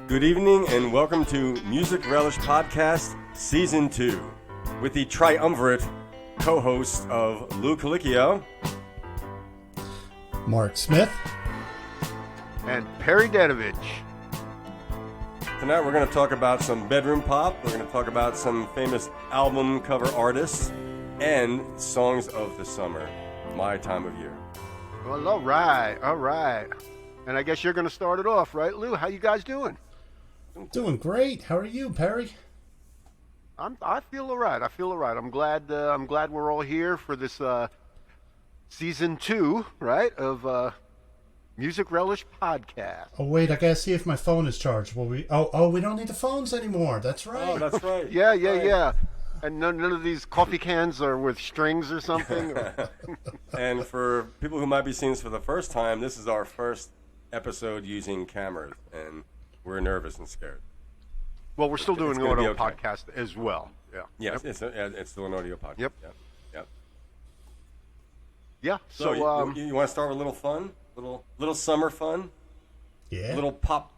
Good evening and welcome to Music Relish Podcast Season 2 with the triumvirate co-host of Lou Colicchio, Mark Smith, and Perry Dedovich. Tonight we're going to talk about some bedroom pop, we're going to talk about some famous album cover artists, and songs of the summer, my time of year. Well, all right. And I guess you're going to start it off, right, Lou? How you guys doing? Doing great. How are you, Perry? I feel all right. I'm glad we're all here for this season 2, right, of Music Relish Podcast. Oh wait, I gotta see if my phone is charged. Will we? Oh, we don't need the phones anymore. That's right. Oh, that's right. Yeah. And none of these coffee cans are with strings or something. And for people who might be seeing this for the first time, this is our first episode using cameras, and we're nervous and scared. Well, we're still doing an audio okay. podcast as well. Yeah. Yes, it's still an audio podcast. Yep. Yep. Yeah. So you want to start with a little fun, little summer fun, Yeah. little pop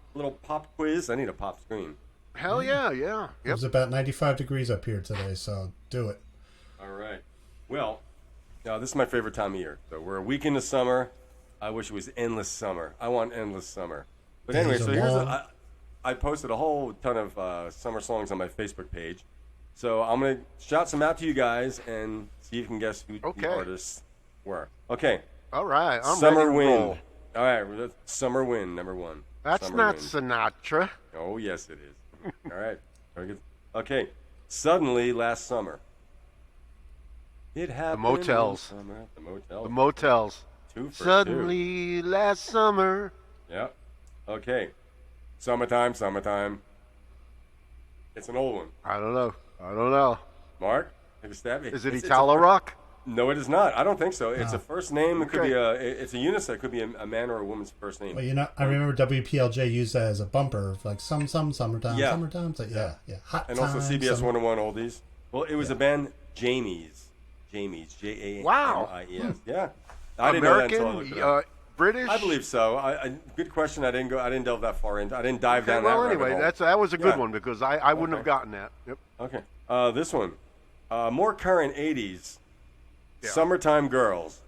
quiz. I need a pop screen. Hell yeah. It Yep. was about 95 degrees up here today, so do it. All right. Well, now this is my favorite time of year. So we're a week into summer. I wish it was endless summer. I want endless summer. But anyway, Days so are I posted a whole ton of summer songs on my Facebook page. So I'm going to shout some out to you guys and see if you can guess who the artists were. Okay. All right. I'm Summer ready to Wind. roll. All right. Summer Wind, number one. That's Summer not Wind. Sinatra. Oh, yes, it is. All right. Very good. Okay. Suddenly Last Summer. It happened. Motels. In the summer. The Motels. The Motels. 2 for 2. Suddenly last summer. Yep. Okay. Summertime. It's an old one. I don't know. Mark, take a stab. Is it It's Italo Rock? No, it is not. I don't think so. It's No. a first name. It could Okay. be it's a unisex. It could be a man or a woman's first name. Well, I remember WPLJ used that as a bumper, like summertime, Yeah. summertime. It's like, yeah. Hot And also time, CBS summer. 101 Oldies. Well, it was a band, Jamies, J-A-M-I-E-S. Wow. Yeah. I didn't know that until I American, looked it up. British. I believe so. Good question. I didn't delve that far into. I didn't dive Okay, down well, that rabbit anyway, hole. that was a good Yeah. one because I wouldn't have Okay. gotten that. Yep. Okay. This one, more current 80s. Yeah. Summertime Girls.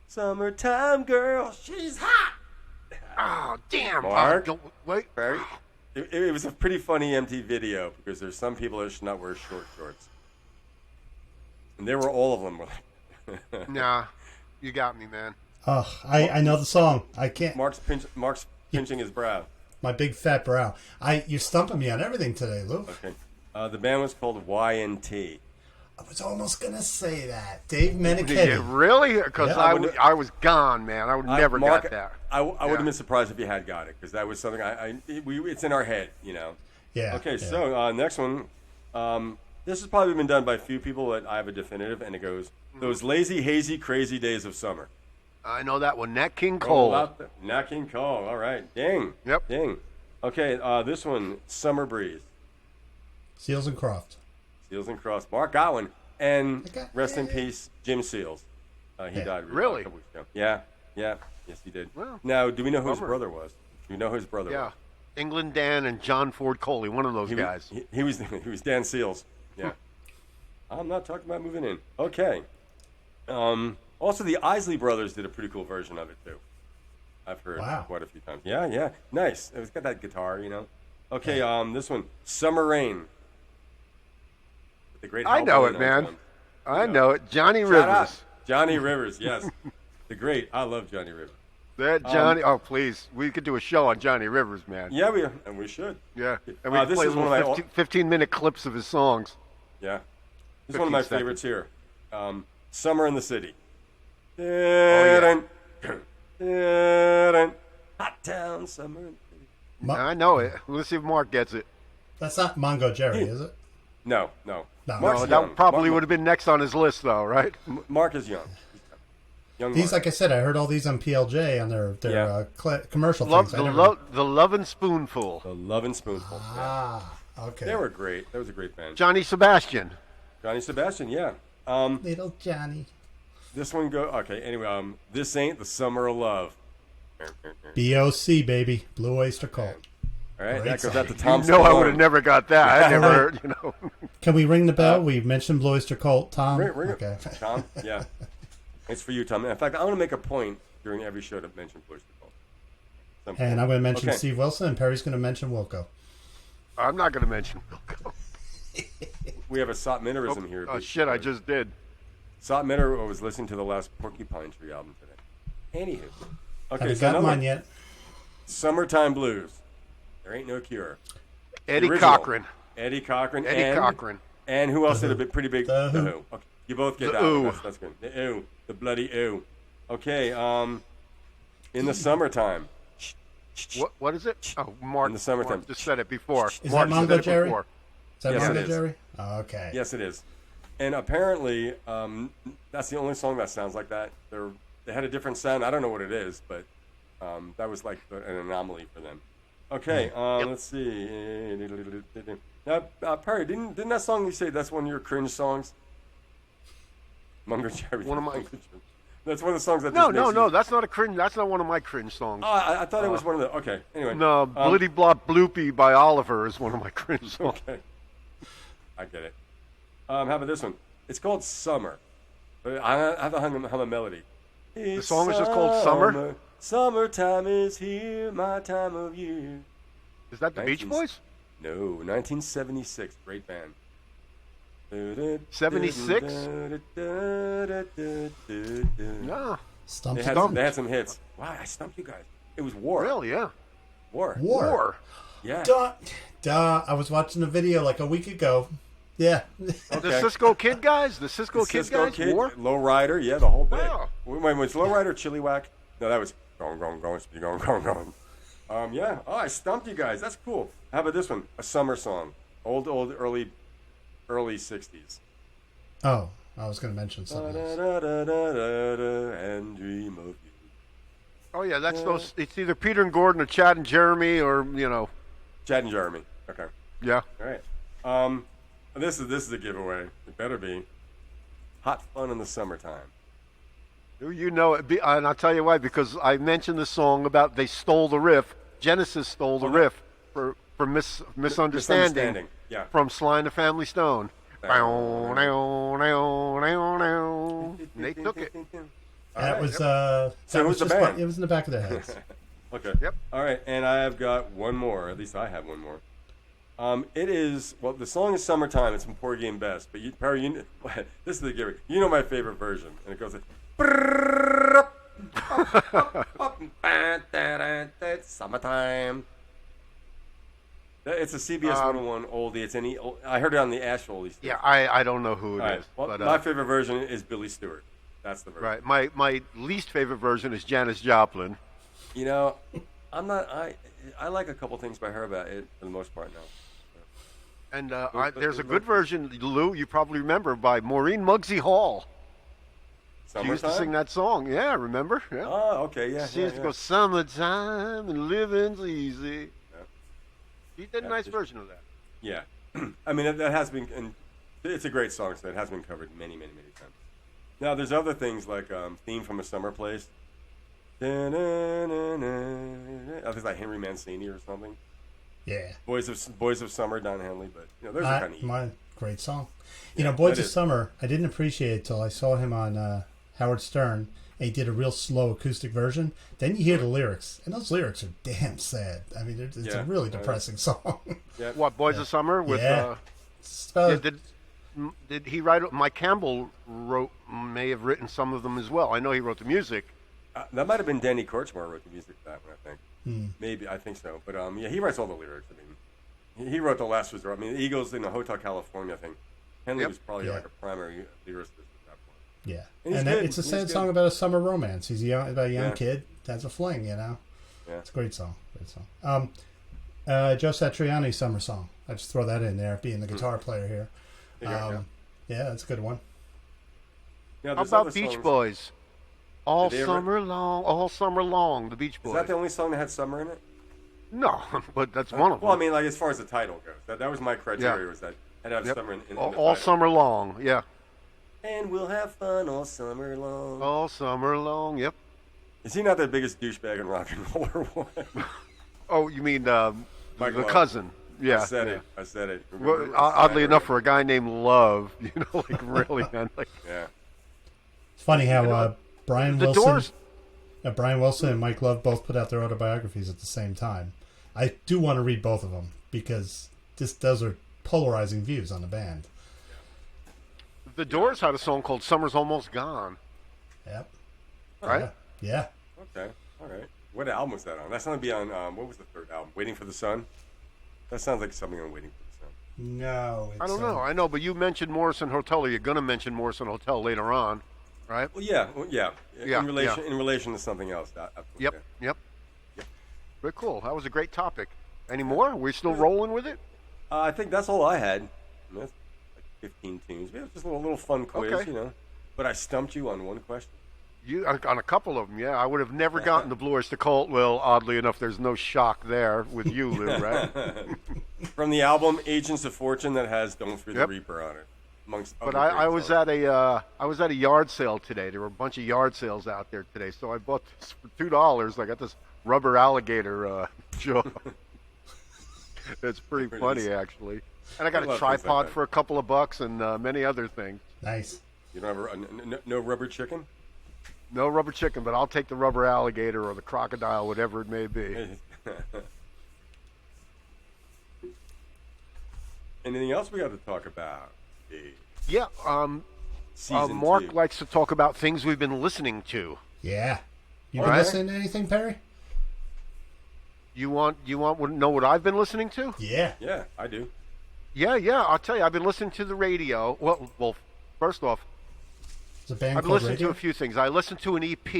Summertime Girls, she's hot. Oh, damn. Mark? Wait. Barry? It was a pretty funny MTV video because there's some people that should not wear short shorts. And they were all of them. Nah, you got me, man. Oh, I know the song. I can't. Mark's pinching his brow. My big fat brow. You're stumping me on everything today, Lou. Okay. The band was called Y&T. I was almost gonna say that. Dave Did Meniketti. you really? Because Yeah. I was gone, man. I would never Mark, got that. I would have been surprised if you had got it because that was something it's in our head, Yeah. Okay, yeah. so next one. This has probably been done by a few people, but I have a definitive, and it goes, those lazy, hazy, crazy days of summer. I know that one. Nat King Roll Cole. out the- Nat King Cole, all right. Ding. Yep. Ding. Okay, this one, Summer Breeze. Seals and Croft. Seals and Cross. Mark got one. And Okay. rest in peace, Jim Seals. He Yeah. died Really? a couple weeks ago. Yeah. Yes, he did. Well, Now, do we know who his bummer. brother was? Do we know who his brother Yeah. was? England Dan and John Ford Coley, one of those guys. He was Dan Seals. Yeah. I'm not talking about moving in. Okay. Also, the Isley Brothers did a pretty cool version of it, too. I've heard Wow. quite a few times. Yeah. Nice. It's got that guitar, Okay, this one, Summer Rain. The great I Hal know Boyd it, on man. drums. I know it. Johnny Shout out. Rivers. Johnny Rivers, yes. The great. I love Johnny Rivers. That Johnny. Oh, please. We could do a show on Johnny Rivers, man. Yeah, we should. Yeah. And we could this play is one of my 15-minute clips of his songs. Yeah. This is one of my 15 favorites here. Summer in the City. yeah. Hot town, summer in the city. I know it. Let's see if Mark gets it. That's not Mongo Jerry, is it? No. No. Mark's No, young. that probably Mark- would have been next on his list, though, right? Mark is young. Young These, Mark. like I said, I heard all these on PLJ on their Yeah. commercial Love, things. the Love and Spoonful. The Love and Spoonful. Yeah. Okay. They were great. That was a great band. Johnny Sebastian. Johnny Sebastian, yeah. Little Johnny. This one okay, anyway, This Ain't the Summer of Love. BOC, baby. Blue Oyster Cult. All right, Great that goes song. out to Tom. No, I would have Spallone. never got that. I never heard, you know. Can we ring the bell? We mentioned Blue Oyster Cult, Tom. Ring Okay. it. Tom, yeah. It's for you, Tom. In fact, I'm going to make a point during every show to mention Blue Oyster Cult. And I'm going to mention Okay. Steve Wilson, and Perry's going to mention Wilco. I'm not going to mention Wilco. We have a Sot Minnerism here. Oh, shit, I just did. Sot Minner was listening to the last Porcupine Tree album today. Anywho. Okay, Haven't so got another mine one. yet. Summertime Blues. There ain't no cure. Eddie Original. Cochran. Eddie Cochran. Eddie Cochran. And who else The did a Who. bit pretty big? The Who. Okay, you both get The that one. Ooh. That's good. The ooh. The bloody ooh. Okay, in the summertime. What is it? Oh, Mark. In the summertime. Mark just said it before. Is Mark that said Mongo it Jerry? before. Is that Yes, Mongo it is. Jerry? Okay. Yes, it is. And apparently, that's the only song that sounds like that. They had a different sound. I don't know what it is, but that was like an anomaly for them. Okay, let's see. Now, Perry, didn't that song you say that's one of your cringe songs? Mungo Jerry. One of my- That's one of the songs that. No, just makes no, you- no. That's not a cringe. That's not one of my cringe songs. Oh, I thought it was one of the. Okay, anyway. No, Blitty Blop Bloopy by Oliver is one of my cringe songs. Okay. I get it. How about this one? It's called Summer. I have to hum a melody. The song is just called Summer? Summertime is here, my time of year. Is that the Beach 19 Boys? No, 1976. Great band. 76? No. No. Stumped. They had some hits. Wow, I stumped you guys. It was War. Really, yeah. War. War. Yeah. Duh. I was watching the video like a week ago. Yeah. The Cisco Kid guys? The Cisco Kid guys? War? Lowrider, yeah, the whole bit. Wow. Wait, was Lowrider Chili Whack? No, that was going. Yeah. Oh, I stumped you guys. That's cool. How about this one? A summer song. Old, early 60s. Oh, I was going to mention something else. And dream of you. Oh, yeah, that's those. It's either Peter and Gordon or Chad and Jeremy or, you know. Chad and Jeremy. Okay. Yeah. All right. This is a giveaway. It better be. Hot Fun in the Summertime. You know it. And I'll tell you why. Because I mentioned the song about they stole the riff. Genesis stole the riff for misunderstanding. Yeah. From Sly and the Family Stone. And they took it. That was So that who's was the just band? it was in the back of their heads. Okay. Yep. All right, and I have got one more. At least I have one more. It is the song is "Summertime." It's from Porgy and Bess. But Perry, this is the giveaway. You know my favorite version, and it goes like, "Summertime." It's a CBS 101 oldie. It's I heard it on the Asheville oldie. Yeah, I don't know who it All right. is. Well, But, my favorite version is Billy Stewart. That's the version. right. My least favorite version is Janice Joplin. You know, I'm not. I like a couple things by her about it for the most part now. And there's a good version, Lou, you probably remember, by Maureen Muggsy Hall. She used to sing that song. Yeah, remember? Yeah. Oh, okay, yeah. She used to go, "Summertime and living's easy." Yeah. She did a nice version of that. Yeah. I mean, that has been, and it's a great song, so it has been covered many, many, many times. Now, there's other things like Theme from a Summer Place. I think it's like Henry Mancini or something. Yeah. Boys of Summer, Don Henley, but those are kind of my great song. You Yeah, know, Boys that of is. Summer, I didn't appreciate it till I saw him on Howard Stern, and he did a real slow acoustic version. Then you hear the lyrics, and those lyrics are damn sad. I mean, it's Yeah, a really depressing song. Yeah. What, Boys of Summer? With Yeah. It's about- did he write? Mike Campbell may have written some of them as well. I know he wrote the music. That might have been Danny Korchmar who wrote the music for that one, I think. Maybe, I think so. But yeah, he writes all the lyrics. I mean, he wrote The Last Resort. I mean, the Eagles in the Hotel California thing. Henley Yep. was probably Yeah. like a primary lyricist at that point. Yeah, And he's and good. it's a He's sad good. song about a summer romance. He's about a young Yeah. kid that's a fling, you know. Yeah. It's a great song. Great song. Joe Satriani's summer song. I just throw that in there, being the guitar player here. There you go, Yeah, that's a good one. yeah. How There's about other Beach songs. Boys? All Did they ever- summer long, the Beach Boys. Is that the only song that had summer in it? No, but that's one of them. Well, I mean, like as far as the title goes, that was my criteria. Yeah. Was that had to have Yep. summer in the all title. summer long, yeah. And we'll have fun all summer long. All summer long, yep. Is he not the biggest douchebag in rock and roll or what? Oh, you mean Mike the Love. cousin. Yeah, I said it. Well, oddly enough, for a guy named Love, like really, man, like Yeah. It's funny how Brian the Wilson, Doors. Brian Wilson and Mike Love both put out their autobiographies at the same time. I do want to read both of them because those are polarizing views on the band. The Doors had a song called "Summer's Almost Gone." Yep. Right? Yeah. Okay. All right. What album was that on? That's going to be on. What was the third album? Waiting for the Sun. That sounds like something on Waiting for the Sun. No, it's, I don't know. I know, but you mentioned Morrison Hotel, or you're going to mention Morrison Hotel later on, right? Well, yeah. Yeah, In relation to something else. Yep. Very cool. That was a great topic. Any more? Are we still rolling with it? I think that's all I had. That's like 15 tunes. We have just a little fun quiz, Okay. But I stumped you on one question. You on a couple of them, yeah. I would have never gotten the Blue Oyster Cult. Well, oddly enough, there's no shock there with you, Lou, right? From the album Agents of Fortune that has "Don't Fear the Yep. Reaper" on it, amongst But other I great was songs. at a yard sale today. There were a bunch of yard sales out there today, so I bought this for $2. I got this rubber alligator jaw. It's pretty funny, actually. And I got I a love things like tripod that. for a couple of bucks and many other things. nice. You don't have no rubber chicken? No rubber chicken, but I'll take the rubber alligator or the crocodile, whatever it may be. Anything else we got to talk about? Yeah, Season Mark 2. likes to talk about things we've been listening to. Yeah. You been Alright. listening to anything, Perry? You want to know what I've been listening to? Yeah. Yeah, I do. Yeah. I'll tell you, I've been listening to the radio. Well, first off, It's a band I've been called listening Radio. to a few things. I listened to an EP.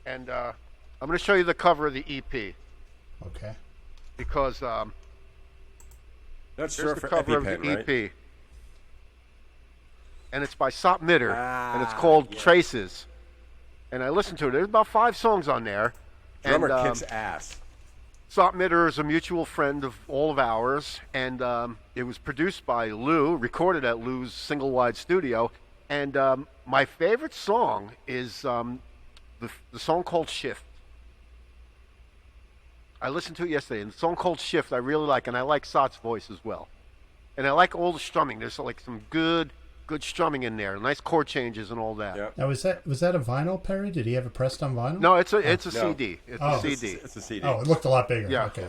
And I'm going to show you the cover of the EP Okay. because That's there's Surf the cover of EpiPen, the right? EP. And it's by Sop Mitter, and it's Ah, called yeah. Traces. And I listened to it. There's about 5 songs on there. Drummer and, kicks ass. Sop Mitter is a mutual friend of all of ours, and it was produced by Lou, recorded at Lou's single wide studio. And my favorite song is the song called Shift. I listened to it yesterday, and the song called Shift I really like, and I like Sot's voice as well. And I like all the strumming. There's like some good strumming in there, nice chord changes and all that. Yep. Now, was that a vinyl, Perry? Did he have it pressed on vinyl? No, it's a No. CD. It's Oh. a CD. It's a CD. Oh, it looked a lot bigger. Yeah. Okay.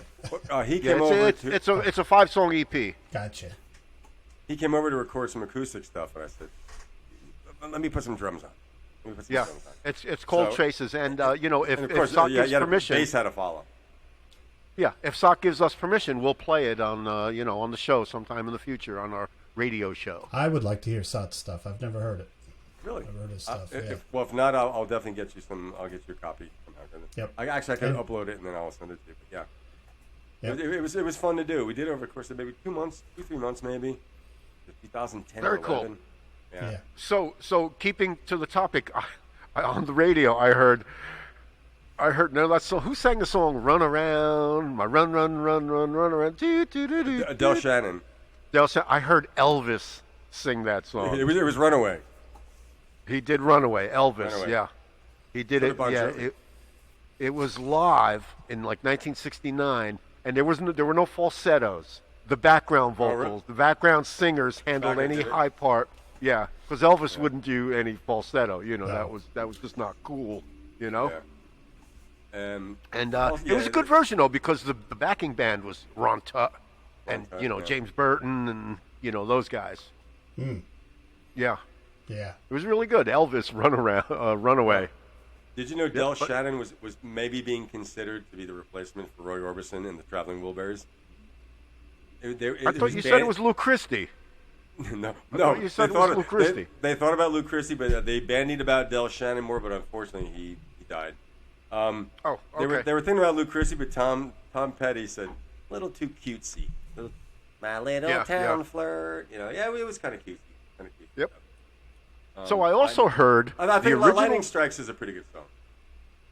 He Yeah, came over it's to a 5-song EP. Gotcha. he came over to record some acoustic stuff, and I said, "Let me put some drums on." Let me put some Yeah, drums on. it's called So- Traces, and And of course, if Sock yeah, gives you had permission, bass had to follow. yeah, if Sock gives us permission, we'll play it on on the show sometime in the future on our radio show. I would like to hear Sot's stuff. I've never heard it. Really? I've heard his stuff. Yeah. If not, I'll definitely get you some. I'll get you a copy somehow. Yep. I can And- upload it and then I'll send it to you. But yeah, Yep. it was fun to do. We did it over the course of maybe 2 months, 3 months maybe. 2010 Very or cool. 11. Yeah. Yeah. So keeping to the topic, on the radio I heard no, that song. Who sang the song "Run Around"? My run around. Adele Shannon. I heard Elvis sing that song. It was Runaway. He did Runaway, Elvis, Runaway. yeah. He did So it, did Bon yeah. Jovi. It was live in like 1969, and there were no falsettos. The background Oh, really? vocals, the background singers handled Back into any it. high part. Yeah, because Elvis wouldn't do any falsetto. No. That was just not cool. You know. Yeah. And Well, it was yeah, a good version though, because the backing band was Ron Tutt and Tutt, yeah. James Burton and those guys. Hmm. Yeah, Yeah. it was really good. Elvis Runaway. Did you know Del but- Shannon was maybe being considered to be the replacement for Roy Orbison in the Traveling Wilburys? I thought you said it was Lou Christie. No, thought you said it was Lou Christie. They thought about Lou Christie, but they bandied about Del Shannon more. But unfortunately, he died. Oh, They were okay. thinking about Lou Christie, but Tom Petty said a little too cutesy. My little Yeah, town yeah. flirt. It was kind of cutesy. Yep. So I also heard I the think original. Lightning Strikes is a pretty good song.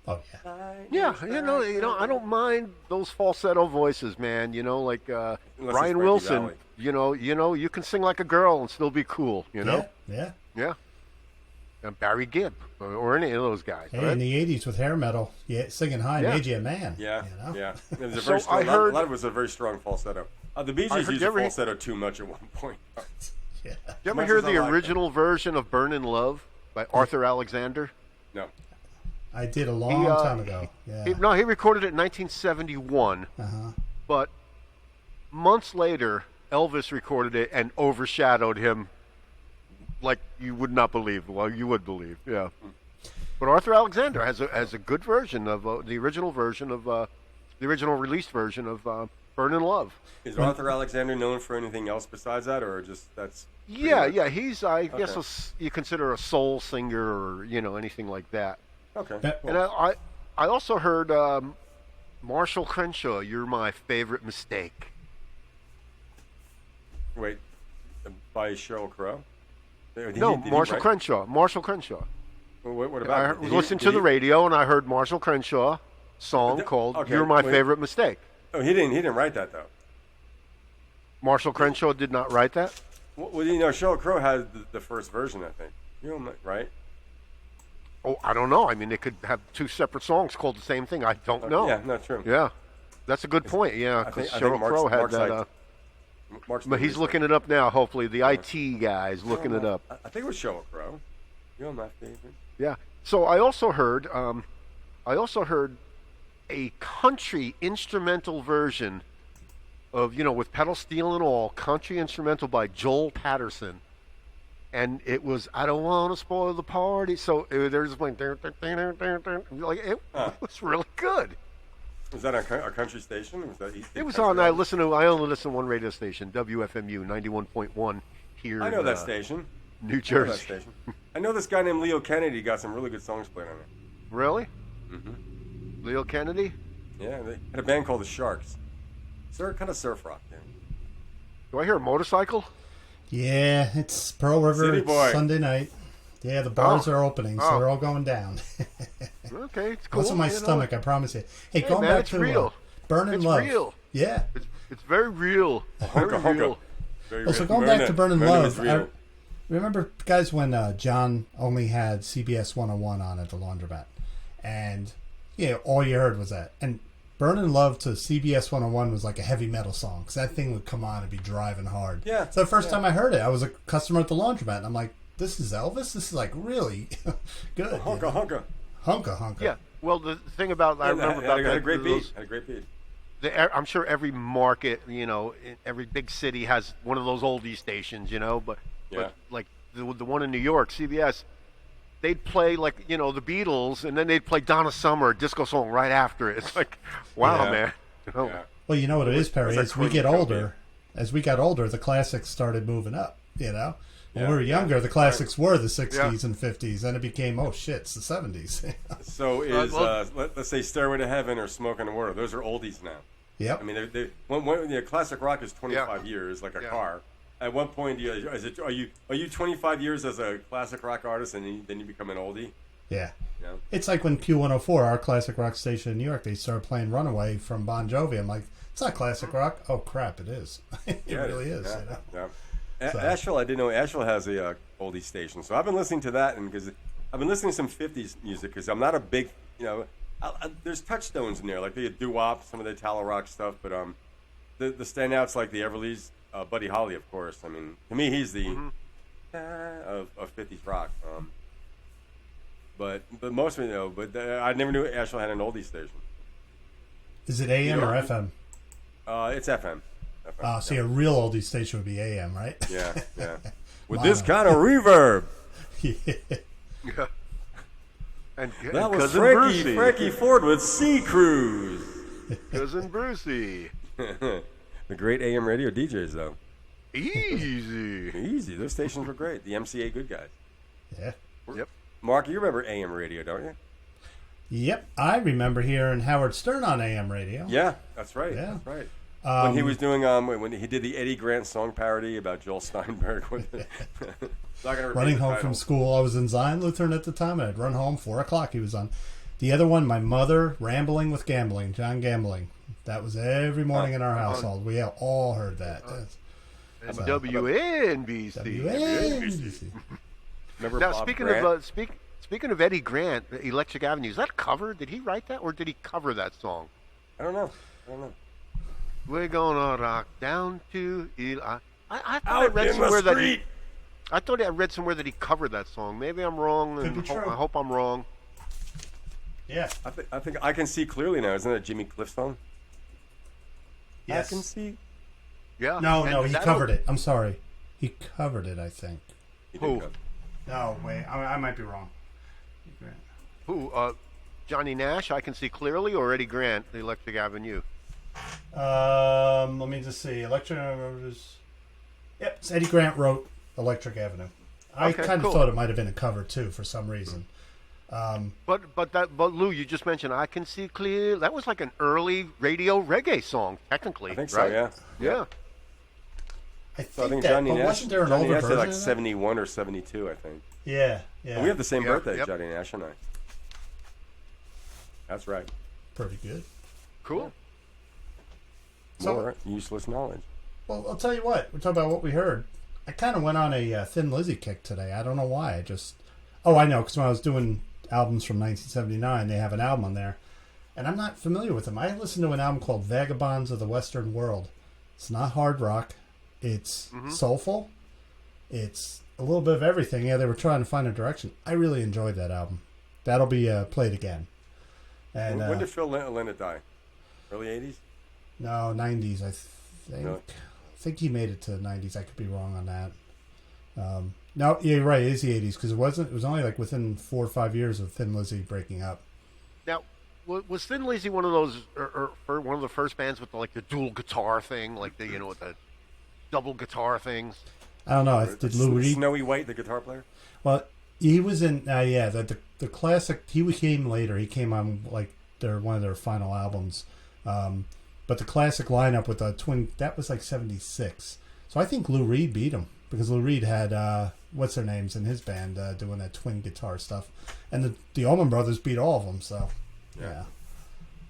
Oh yeah. Yeah, I don't mind those falsetto voices, man. Like it's Brian Frankie Wilson. Valli. You can sing like a girl and still be cool. Yeah. Yeah. Yeah. Barry Gibb or any of those guys. Hey, right? in the '80s with hair metal, singing high made you a man. Yeah, you know? yeah. It was a So very strong, I heard- a lot of it was a very strong falsetto. The Bee I Gees heard- used you a ever- falsetto too much at one point. Yeah. Did you ever much hear as I the like original version of "Burnin' Love" by Arthur Alexander? No. I did a long time ago. Yeah. He recorded it in 1971, but months later, Elvis recorded it and overshadowed him like you would not believe. Well, you would believe, yeah. But Arthur Alexander has a good version of the original version of the original released version of "Burnin' Love." Is Arthur Alexander known for anything else besides that, or just that's? pretty Yeah, much- yeah. He's I guess you consider a soul singer or anything like that. Okay. Yeah. And I also heard Marshall Crenshaw, "You're My Favorite Mistake." Wait, by Sheryl Crow? Did No, he Marshall write- Crenshaw. Marshall Crenshaw. What I about? was listening to the radio and I heard Marshall Crenshaw song called okay, "You're My wait. Favorite Mistake." Oh, he didn't write that though. Marshall Crenshaw did not write that. Well, Sheryl Crow had the first version, I think. You know, right? Oh, I don't know. I mean, they could have two separate songs called the same thing. I don't know. Yeah, not true. Yeah, that's a good point. Yeah, I because think Sheryl Crow had Mark's that. like- Mark's But he's the- looking it up now. Hopefully, the IT guy's looking it up. I think it was Sheryl Crow. You're my favorite. Yeah. So I also heard a country instrumental version of with pedal steel and all, country instrumental by Joel Patterson, and it was "I Don't Want to Spoil the Party." So there's like it was really good. Was that a country station? Was that It was on. I only listen to one radio station, WFMU 91.1 here. I know in, that station. New I know that Jersey. station. I know this guy named Leo Kennedy got some really good songs played on it. Really? Mm-hmm. Leo Kennedy? Yeah, they had a band called the Sharks. Kind of surf rock. Yeah. Do I hear a motorcycle? Yeah, it's Pearl River. City It's boy. Sunday night. Yeah, the bars are opening, so Oh. they're all going down. Okay, it's cool. What's in my you know. stomach? I promise you. Hey, Hey, going man, back it's to real. Burnin' It's Love. real. Yeah. It's very real. Very Honka, honka. real. Very Well, so real. going back to Burnin' Myrna Love, is real. remember, guys, when John only had CBS 101 on at the laundromat, and all you heard was that. And Burnin' Love to CBS 101 was like a heavy metal song, because that thing would come on and be driving hard. Yeah. So the first time I heard it, I was a customer at the laundromat, and I'm like, this is Elvis? This is like really good. Honka, honka. Honka, honka. Yeah. Well, the thing about I remember Had about a that, great those- beat. Had a great beat. I'm sure every market, in every big city has one of those oldie stations, but Yeah. but like the one in New York, CBS, they'd play like the Beatles, and then they'd play Donna Summer, a disco song right after it. It's like, wow, Yeah. man. Yeah. Well, you know what it is, Perry. It's like As we get Queen older, the classics started moving up. When Yeah. we were younger, the classics were the 60s Yeah. and 50s. Then it became, oh shit, it's the 70s. So let's say Stairway to Heaven or Smoke on the Water. Those are oldies now. Yep. I mean, classic rock is 25 years, like a Yeah. car. At what point are you 25 years as a classic rock artist, and then you become an oldie? Yeah. You know? It's like when Q104, our classic rock station in New York, they started playing Runaway from Bon Jovi. I'm like, it's not classic rock. Oh, crap, it is. It Yeah, really is. Yeah, yeah. So- Asheville, I didn't know Asheville has a oldie station, so I've been listening to that, and because I've been listening to some 50s music, because I'm not a big, there's touchstones in there, like the doo-wop, some of the Italo rock stuff, but the standouts like the Everleys, Buddy Holly, of course. I mean, to me, he's the of 50s rock. But most of it, but I never knew Asheville had an oldie station. Is it AM or FM? It's FM. See, a real oldie station would be AM, right? Yeah, yeah. With Wow. this kind of reverb. Yeah. Yeah. And That was Cousin Brucey. Frankie Ford with Sea Cruise. Cousin Brucey. The great AM radio DJs, though. Easy. Easy. Those stations were great. The MCA good guys. Yeah. Yep. Mark, you remember AM radio, don't you? Yep. I remember hearing Howard Stern on AM radio. Yeah, that's right. Yeah. That's right. When he was doing when he did the Eddie Grant song parody about Joel Steinberg. Not gonna repeat Running the home title. from school. I was in Zion Lutheran at the time, and I'd run home 4 o'clock. He was on. The other one, my mother, Rambling with Gambling, John Gambling. That was every morning in our household. We all heard that. And So- WNBC. WNBC. Remember Now, Bob speaking Grant? of speaking of Eddie Grant, Electric Avenue, is that a cover? Did he write that, or did he cover that song? I don't know. We're gonna rock down to Eli. I thought I Out read in somewhere the that street. I thought I read somewhere that he covered that song. Maybe I'm wrong, Could and be true. I hope I'm wrong. Yeah. I think I can see clearly now. Isn't that a Jimmy Cliff song? Yes. I can see. Yeah. No, And he that covered it. I'm sorry. He covered it, I think. He Who? did cover. No, wait. I might be wrong. Who? Johnny Nash, I Can See Clearly, or Eddie Grant, The Electric Avenue? Let me just see. Yep, it's Eddie Grant wrote Electric Avenue. I Okay, kind of cool. thought it might have been a cover too for some reason. But Lou, you just mentioned I Can See Clear. That was like an early radio reggae song, technically. I think so. right? Yeah. Yeah. I So I think think that, Johnny but Nash. wasn't there an Johnny older Nash version had like of that? 71 or 72, I think. Yeah. And we have the same Yeah, birthday, yep. Johnny Nash and I. That's right. Pretty good. Cool. So- More useless knowledge. Well, I'll tell you what. We're talking about what we heard. I kind of went on a Thin Lizzy kick today. I don't know why. I know, because when I was doing albums from 1979, they have an album on there. And I'm not familiar with them. I listened to an album called Vagabonds of the Western World. It's not hard rock. It's soulful. It's a little bit of everything. Yeah, they were trying to find a direction. I really enjoyed that album. That'll be played again. And When did Phil Lynott die? Early 80s? no, 90s, I think. Really? I think he made it to the 90s. I could be wrong on that. No, yeah, you're right. It is the 80s because it was only like within 4 or 5 years of Thin Lizzy breaking up. Now, was Thin Lizzy one of those, or one of the first bands with the dual guitar thing, with the double guitar things? I don't know. Did Lou Reed? Snowy White, the guitar player? Well, he was in. The classic. He came later. He came on one of their final albums. But the classic lineup with the twin, that was like 76. So I think Lou Reed beat him because Lou Reed had what's their names in his band doing that twin guitar stuff, and the Allman Brothers beat all of them. So yeah.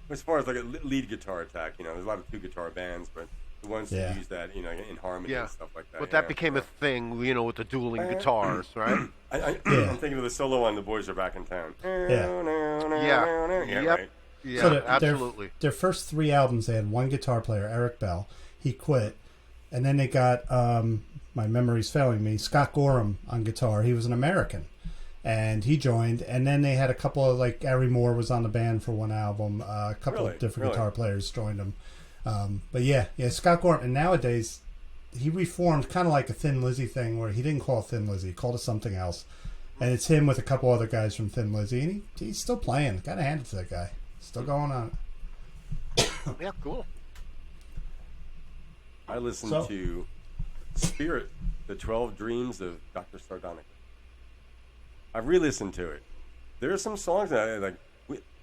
As far as like a lead guitar attack, there's a lot of two guitar bands, but the ones that use that, in harmony and stuff like that. But that became a thing, with the dueling guitars, right? I'm thinking of the solo on The Boys Are Back in Town. Yeah. Yeah, Yep. right. Yeah, So absolutely. Their first 3 albums, they had one guitar player, Eric Bell. He quit, and then they got my memory's failing me, Scott Gorham on guitar. He was an American, and he joined. And then they had a couple of Gary Moore was on the band for one album. A couple of different guitar players joined them. But yeah, Scott Gorham. And nowadays, he reformed kind of like a Thin Lizzy thing, where he didn't call it Thin Lizzy, he called it something else. And it's him with a couple other guys from Thin Lizzy, and he's still playing. Got to hand it to that guy. Still going on. Yeah, cool. I listened to Spirit, the 12 Dreams of Dr. Sardonica. I re-listened to it. There are some songs that I like.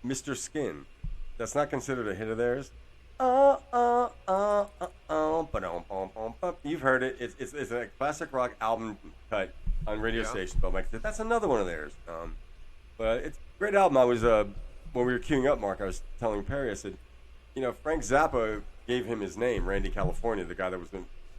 Mr. Skin. That's not considered a hit of theirs. You've heard it. It's a classic rock album cut on radio stations. But I'm like, that's another one of theirs. But it's a great album. I was when we were queuing up, Mark, I was telling Perry, I said, Frank Zappa gave him his name, Randy California, the guy that was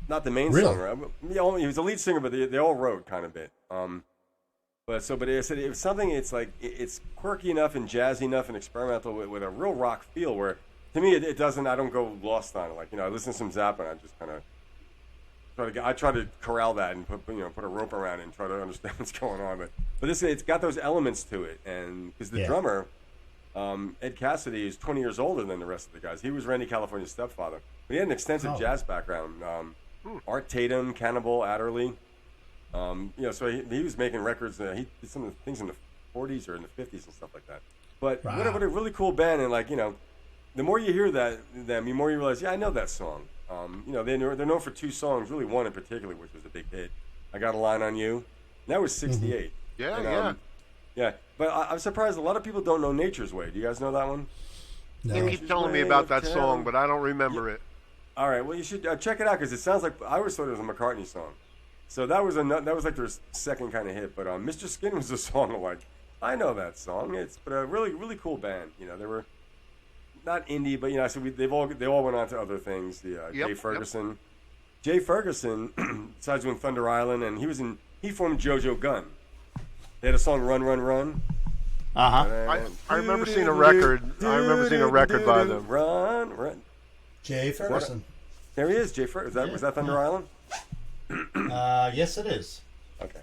not the main singer. He was a lead singer, but they all wrote kind of bit. But I said it was something. It's like it's quirky enough and jazzy enough and experimental with a real rock feel. Where to me it doesn't. I don't go lost on it. I listen to some Zappa and I just kind of try to corral that and put a rope around it and try to understand what's going on. But it's got those elements to it, and because the drummer. Ed Cassidy is 20 years older than the rest of the guys. He was Randy California's stepfather. But he had an extensive jazz background. Art Tatum, Cannibal Adderley. So he was making records. He did some of the things in the 40s or in the 50s and stuff like that. But what a really cool band. And the more you hear them, the more you realize, I know that song. They're known for 2 songs, really one in particular, which was a big hit. I Got a Line on You. And that was 68. Yeah. Yeah, but I'm surprised a lot of people don't know Nature's Way. Do you guys know that one? No. You keep telling me about that song, but I don't remember it. All right, well, you should check it out because it sounds like I always thought it was a McCartney song. So that was like their second kind of hit. But Mr. Skin was a song I know that song. It's a really really cool band. They were not indie, but so they all went on to other things. Jay Ferguson. Jay Ferguson, besides doing Thunder Island, and he formed JoJo Gunn. They had a song "Run, Run, Run." I remember seeing a record. I remember seeing a record by them. Run, run. Jay Ferguson. There he is, Jay Ferguson. Was that Thunder Island? Yes, it is. Okay,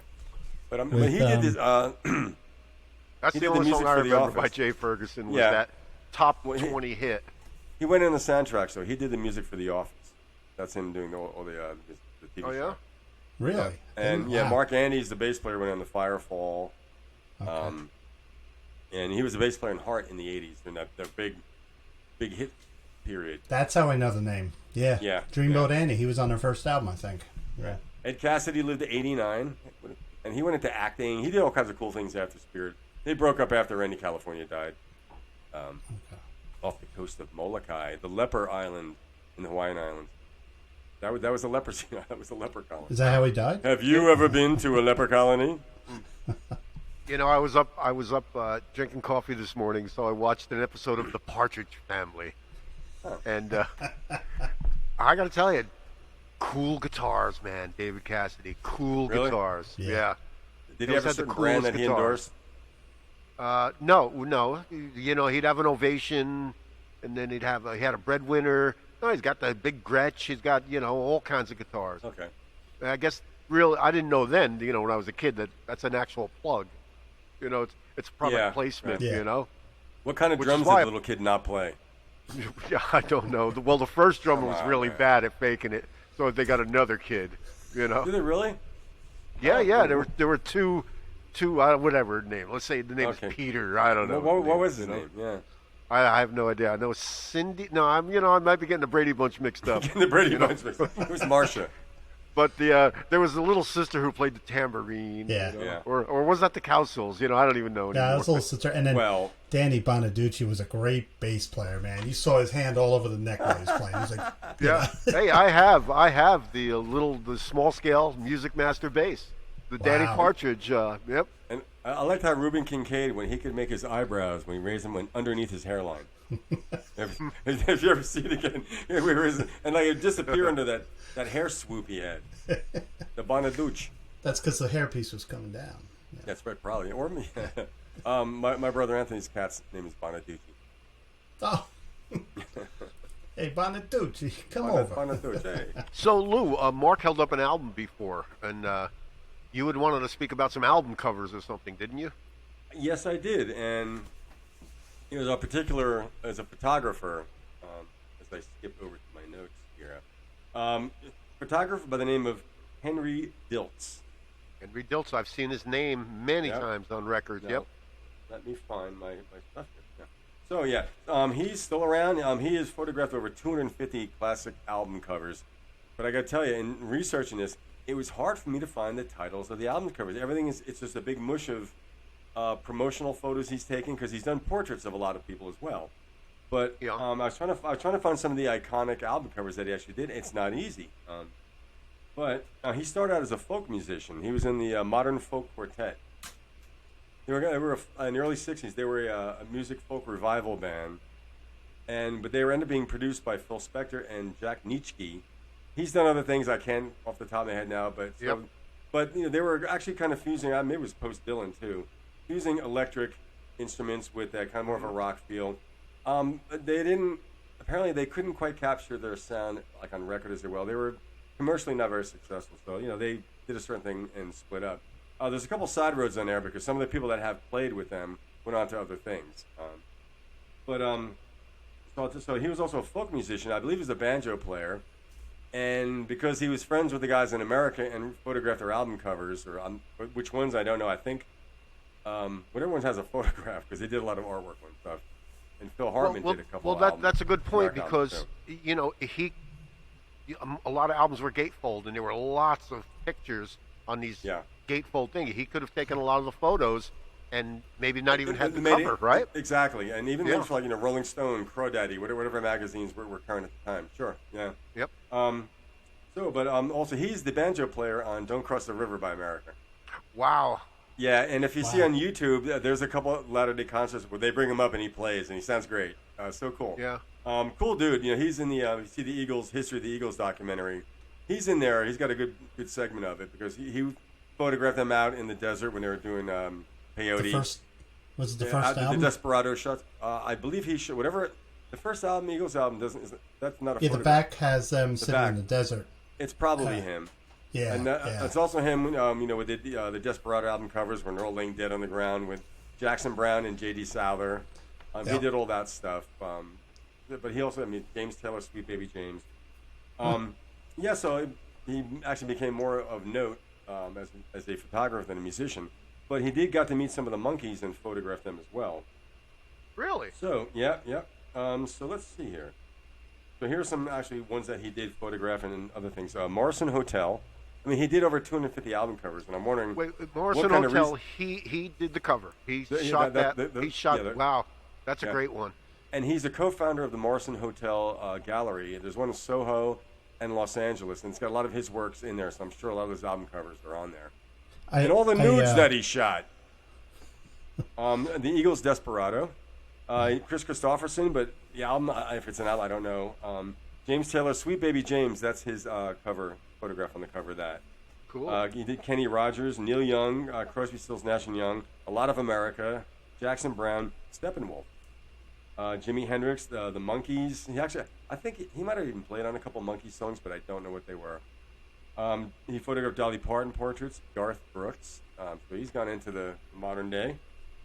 but he did this. That's he the did only the music song I for The remember by Office. Jay Ferguson was Yeah. that top 20 hit. He went in the soundtrack, so he did the music for The Office. That's him doing all the TV Oh, show. yeah? Really? And Wow. Mark Andes, the bass player, went on the Firefall. Okay. And he was the bass player in Heart in the 80s, in that big hit period. That's how I know the name. Yeah. Yeah. Dreamboat Annie. He was on their first album, I think. Yeah. Ed Cassidy lived to 89, and he went into acting. He did all kinds of cool things after Spirit. They broke up after Randy California died. Off the coast of Molokai, the leper island in the Hawaiian Islands. That was a leprosy. That was a leper colony. Is that how he died? Have you ever been to a leper colony? You know, I was up drinking coffee this morning, so I watched an episode of The Partridge Family. And I got to tell you, cool guitars, man, David Cassidy. Cool Really? guitars. Yeah. Yeah. Did he have a had the certain brand that coolest he guitars. endorsed? No. You know, he'd have an Ovation, and then he had a Breadwinner. No, he's got the big Gretsch. He's got, all kinds of guitars. Okay. I guess really, I didn't know then, when I was a kid, that's an actual plug. It's product Yeah, placement, right. What kind of Which drums is why did the little kid not play? Yeah, I don't know. Well, the first drummer Come was on, really man. bad at faking it, so they got another kid. Did they really? Yeah, Oh, yeah. There were two, whatever name. Let's say the name Okay. is Peter. I don't know. What was his name? Yeah. I have no idea. I know Cindy. No, I might be getting the Brady Bunch mixed up. The Brady Bunch. It was Marcia. But there was a little sister who played the tambourine. Yeah. Yeah. Or was that the Cowsills? I don't even know Yeah, anymore. it was a little sister. And then Well- Danny Bonaducci was a great bass player, man. You saw his hand all over the neck while he was playing. He was like, Yeah. Hey, I have the small scale Music Master bass, the Danny Wow. Partridge. Yep. And I liked how Reuben Kincaid, when he could make his eyebrows, when he raised them, went underneath his hairline. If you ever see it again, and like it disappear under that hair swoop he had, the Bonaduce. that's because the hairpiece was coming down. Yeah. That's right, probably. Or me. My brother Anthony's cat's name is Bonaduce. Oh. Hey, Bonaducci, come over. Bonaduce. Hey. So Lou, Mark held up an album before, and you had wanted to speak about some album covers or something, didn't you? Yes, I did, and it was a particular as a photographer. As I skip over to my notes here, photographer by the name of Henry Dilts. Henry Dilts, I've seen his name many Yep. times on records. Now, Yep. Let me find my stuff here. Yeah. So he's still around. He has photographed over 250 classic album covers. But I got to tell you, in researching this, it was hard for me to find the titles of the album covers. It's just a big mush of promotional photos he's taken, because he's done portraits of a lot of people as well. But Yeah. I was trying to find some of the iconic album covers that he actually did. It's not easy. But he started out as a folk musician. He was in the Modern Folk Quartet. They were in the early '60s. They were a music folk revival band, but they ended up being produced by Phil Spector and Jack Nietzsche. He's done other things I can't off the top of my head now, but Yep. but they were actually kind of fusing. Maybe it was post Dylan too, fusing electric instruments with that kind of more of a rock feel. Apparently they couldn't quite capture their sound like on record as well. They were commercially not very successful, so they did a certain thing and split up. There's a couple side roads on there because some of the people that have played with them went on to other things. So he was also a folk musician. I believe he was a banjo player, and because he was friends with the guys in America and photographed their album covers, or which ones I don't know. I think whatever one has a photograph, because they did a lot of artwork and stuff. And Phil Hartman did a couple. Well, that's a good point, rock albums, because a lot of albums were gatefold, and there were lots of pictures on these gatefold things. He could have taken a lot of the photos and maybe not even had the cover, right? Exactly, and even Yeah. things like Rolling Stone, Crawdaddy, whatever magazines were current at the time. Sure, yeah. Yep. Also he's the banjo player on "Don't Cross the River" by America. Wow. Yeah, and if you see on YouTube, there's a couple of Latter-day concerts where they bring him up and he plays, and he sounds great. So cool. Yeah. Cool dude. He's in the you see the Eagles, History of the Eagles documentary. He's in there. He's got a good segment of it because he photographed them out in the desert when they were doing peyote. Was it the first the album? Desperado shots. I believe he should whatever the first album, Eagles album that's not a Yeah, photograph. the back has them sitting in the desert. It's probably him. Yeah, and it's also him. With the Desperado album covers when they're all laying dead on the ground with Jackson Browne and J.D. Souther. He did all that stuff. But he also, James Taylor, Sweet Baby James. So he actually became more of note as a photographer than a musician. But he got to meet some of the Monkees and photograph them as well. Really? So yeah. So let's see here. So here's some actually ones that he did photograph and other things. Morrison Hotel. He did over 250 album covers, and I'm wondering. Wait, Morrison Hotel. He did the cover. He shot that. He shot. Wow, that's a great one. And he's a co-founder of the Morrison Hotel Gallery. There's one in Soho and Los Angeles, and it's got a lot of his works in there. So I'm sure a lot of his album covers are on there. And all the nudes that he shot. The Eagles' Desperado. Chris Christopherson, but the album, if it's an album, I don't know. James Taylor, Sweet Baby James, that's his cover photograph on the cover of that. Cool. He did Kenny Rogers, Neil Young, Crosby, Stills, Nash and Young, A Lot of America, Jackson Browne, Steppenwolf, Jimi Hendrix, the Monkees. I think he might have even played on a couple Monkees songs, but I don't know what they were. He photographed Dolly Parton portraits, Garth Brooks. So he's gone into the modern day.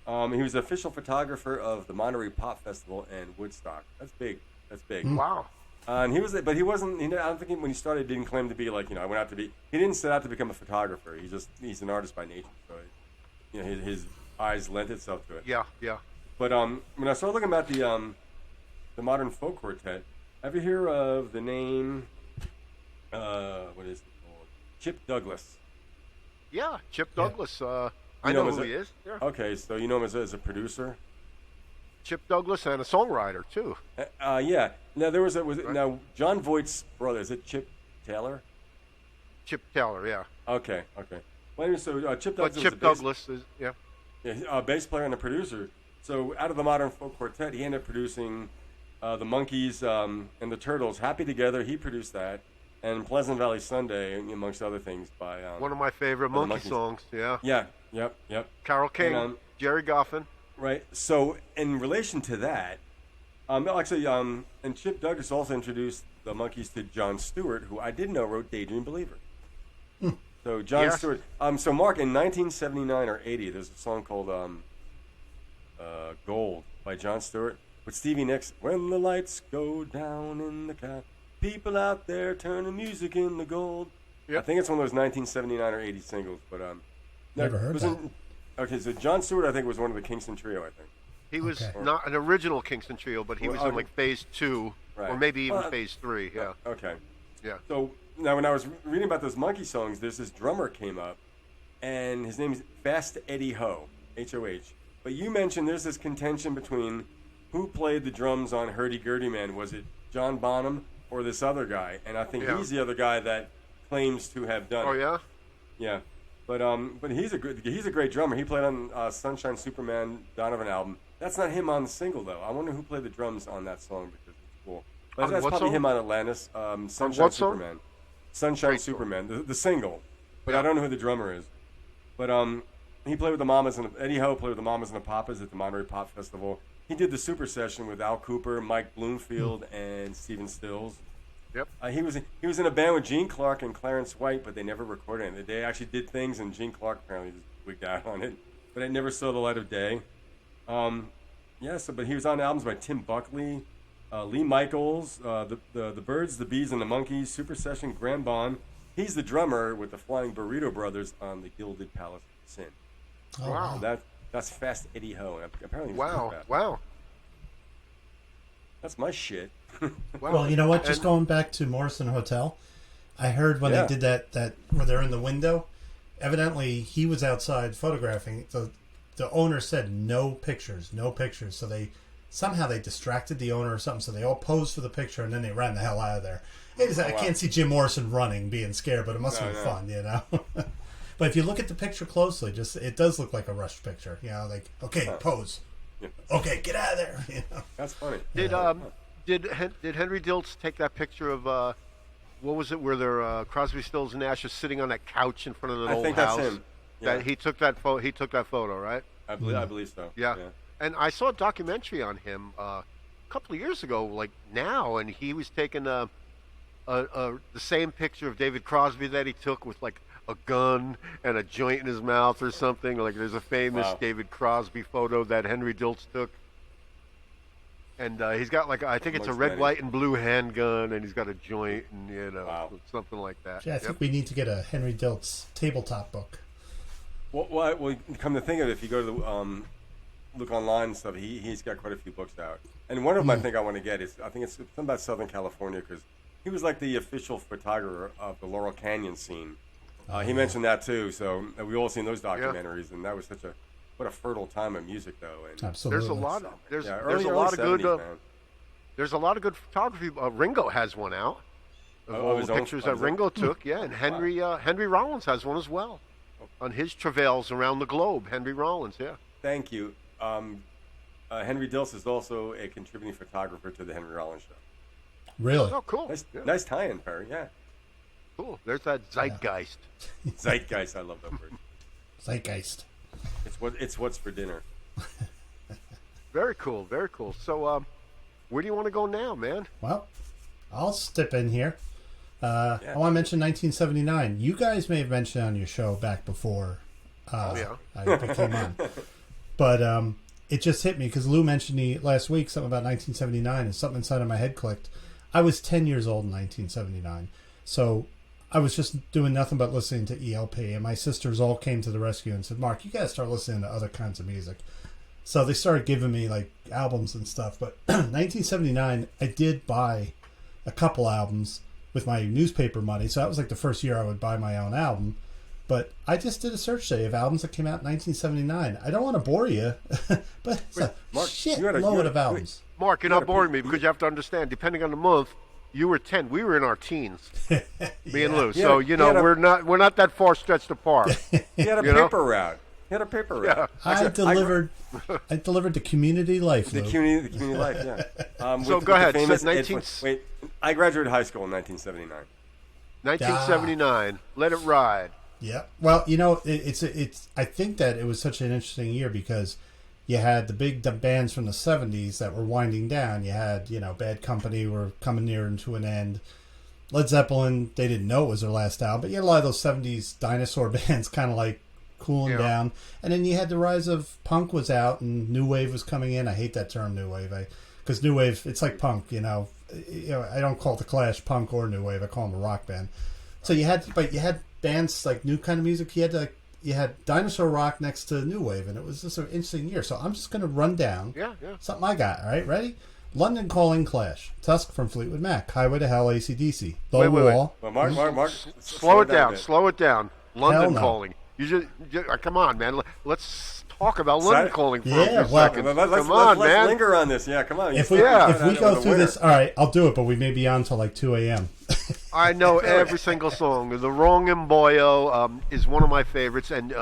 He was the official photographer of the Monterey Pop Festival and Woodstock. That's big. Wow. And he was, but he wasn't. I don't think when he started, he didn't claim to be like I went out to be. He didn't set out to become a photographer. He's an artist by nature. So, his eyes lent itself to it. Yeah. But when I started looking at the modern folk quartet, ever hear of the name? What is it called? Chip Douglas. Yeah, Chip Douglas. I know who he is. Yeah. Okay, so you know him as a producer. Chip Douglas and a songwriter too. Yeah. Now there was now John Voight's brother. Is it Chip Taylor? Chip Taylor, yeah. Okay. Well, so Chip Douglas. But Chip Douglas is a bass player and a producer. So out of the modern folk quartet, he ended up producing the Monkees and the Turtles. Happy Together, he produced that, and Pleasant Valley Sunday, amongst other things by one of my favorite Monkey songs. Yeah. Yeah. Yep. Carole King, and, Jerry Goffin. Right. So in relation to that, and Chip Douglas also introduced the Monkees to Jon Stewart, who I didn't know wrote Daydream Believer. So Jon Stewart. So Mark, in 1979 or 80, there's a song called Gold by Jon Stewart with Stevie Nicks. When the lights go down in the car, people out there turn the music into gold. Yep. I think it's one of those 1979 or 80 singles, but never heard that. Okay, so Jon Stewart, I think, was one of the Kingston Trio, I think. He was not an original Kingston Trio, but he was in phase 2, or maybe even phase 3, yeah. Okay. Yeah. So now when I was reading about those Monkey songs, there's this drummer came up, and his name is Fast Eddie Ho, H-O-H. But you mentioned there's this contention between who played the drums on Hurdy Gurdy Man. Was it John Bonham or this other guy? And I think he's the other guy that claims to have done it. Oh, yeah? Yeah. But he's a great drummer. He played on Sunshine Superman Donovan album. That's not him on the single though. I wonder who played the drums on that song because it's cool. But that's probably him on Atlantis. Sunshine Superman. Sunshine Superman, the single. But I don't know who the drummer is. But he played with the Mamas and Eddie Ho played with the Mamas and the Papas at the Monterey Pop Festival. He did the super session with Al Cooper, Mike Bloomfield, and Stephen Stills. Yep. He was in a band with Gene Clark and Clarence White, but they never recorded it. They actually did things, and Gene Clark apparently just wigged out on it, but it never saw the light of day. But he was on albums by Tim Buckley, Lee Michaels, the Birds, the Bees, and the Monkees, Super Session, Graham Bond. He's the drummer with the Flying Burrito Brothers on the Gilded Palace of Sin. Oh, wow. So that's Fast Eddie Ho. Apparently, wow. That's my shit. Well, you know what? Just going back to Morrison Hotel, I heard when they did that where they're in the window, evidently he was outside photographing. The owner said no pictures. So they distracted the owner or something. So they all posed for the picture and then they ran the hell out of there. I can't see Jim Morrison running, being scared, but it must have been fun, you know. But if you look at the picture closely, it does look like a rushed picture. You know, like pose. Okay, get out of there. You know? That's funny. Did Henry Dilts take that picture of what was it where they're Crosby, Stills, and Nash are sitting on that couch in front of an I old think house? that's him. Yeah. That he took that photo. He took that photo, right? I believe so. Yeah. And I saw a documentary on him a couple of years ago, like now, and he was taking the same picture of David Crosby that he took with like a gun and a joint in his mouth or something. Like there's a famous David Crosby photo that Henry Dilts took. And he's got like, I think it's a red, white, and blue handgun, and he's got a joint, and something like that. Yeah, I think we need to get a Henry Dilts tabletop book. Well, come to think of it, if you go to the look online and stuff, he's got quite a few books out. And one of them I think I want to get is, I think it's something about Southern California, because he was like the official photographer of the Laurel Canyon scene. He mentioned that too, so we all seen those documentaries, and that was what a fertile time of music, though. And Absolutely. There's a lot of there's early a lot of 70s, good man. there's a lot of good photography. Ringo has one out of all the pictures that Ringo took. Yeah, and Henry Rollins has one as well on his travails around the globe. Henry Rollins, yeah. Thank you. Henry Dilts is also a contributing photographer to the Henry Rollins show. Really? Oh, cool. Nice tie-in, Perry. Yeah. Cool. There's that zeitgeist. Zeitgeist. I love that word. Zeitgeist. It's what's for dinner. Very cool. Very cool. So, where do you want to go now, man? Well, I'll step in here. I want to mention 1979. You guys may have mentioned on your show back before I came on. But it just hit me because Lou mentioned last week something about 1979, and something inside of my head clicked. I was 10 years old in 1979. So I was just doing nothing but listening to ELP, and my sisters all came to the rescue and said, Mark, you got to start listening to other kinds of music. So they started giving me like albums and stuff. But 1979, I did buy a couple albums with my newspaper money. So that was like the first year I would buy my own album. But I just did a search today of albums that came out in 1979. I don't want to bore you, but it's a shitload of albums. Mark, you're not boring me because you have to understand, depending on the month, you were 10. We were in our teens, me and Lou. So, we're not that far stretched apart. He had a paper route. Yeah. I delivered the community life, The Lou. community life, yeah. So go ahead. I graduated high school in 1979. 1979. Let it ride. Yeah. Well, it's. I think that it was such an interesting year because you had the bands from the 70s that were winding down. You had, Bad Company were coming near into an end. Led Zeppelin, they didn't know it was their last album, but you had a lot of those 70s dinosaur bands kind of like cooling down. And then you had the rise of punk was out and new wave was coming in. I hate that term, new wave, because new wave, it's like punk, I don't call it the Clash punk or new wave. I call them a rock band. So you had bands like new kind of music. You had dinosaur rock next to new wave, and it was just an interesting year. So I'm just going to run down something I got. All right, ready? London Calling, Clash. Tusk from Fleetwood Mac. Highway to Hell, AC/DC. The Wall. Well, Mark, slow it down. London Calling. You just come on, man. Let's talk about London Calling for a second. Let's linger on this. Yeah, come on. If we go through this, all right, I'll do it, but we may be on till like 2 a.m. I know every single song. The Wrong and Boyo is one of my favorites, and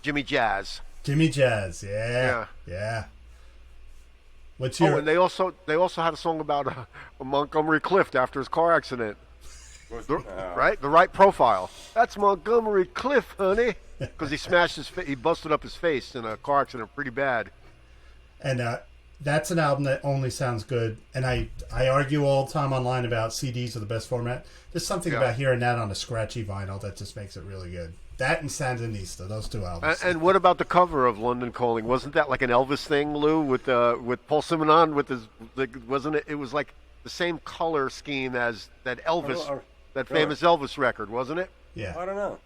Jimmy Jazz. Yeah. What's your? And they also had a song about Montgomery Clift after his car accident. Right, the right profile. That's Montgomery Clift, honey, because he smashed he busted up his face in a car accident, pretty bad. And that's an album that only sounds good. And I argue all the time online about CDs are the best format. There's something about hearing that on a scratchy vinyl that just makes it really good. That and Sandinista, those two albums. And what about the cover of London Calling? Wasn't that like an Elvis thing, Lou, with Paul Simonon with his? Wasn't it? It was like the same color scheme as that Elvis, that famous Elvis record, wasn't it? Yeah. I don't know.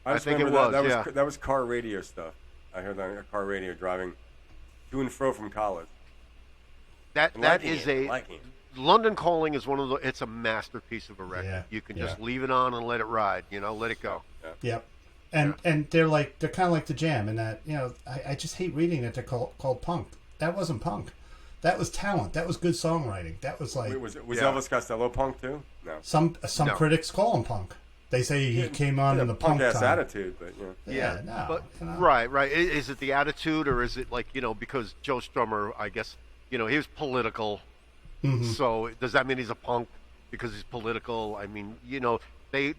I think it was. That was car radio stuff. I heard that on a car radio driving to and fro from college. London Calling is one of the. It's a masterpiece of a record. Yeah. You can just leave it on and let it ride. Let it go. Yep. And they're kind of like the Jam in that I just hate reading that they're called punk. That wasn't punk. That was talent. That was good songwriting. That was like. Was Elvis Costello punk too? No. Some critics call him punk. They say he came on in the punk ass time. attitude, but Right. Is it the attitude, or is it like because Joe Strummer, I guess he was political. Mm-hmm. So does that mean he's a punk? because he's political. I mean, they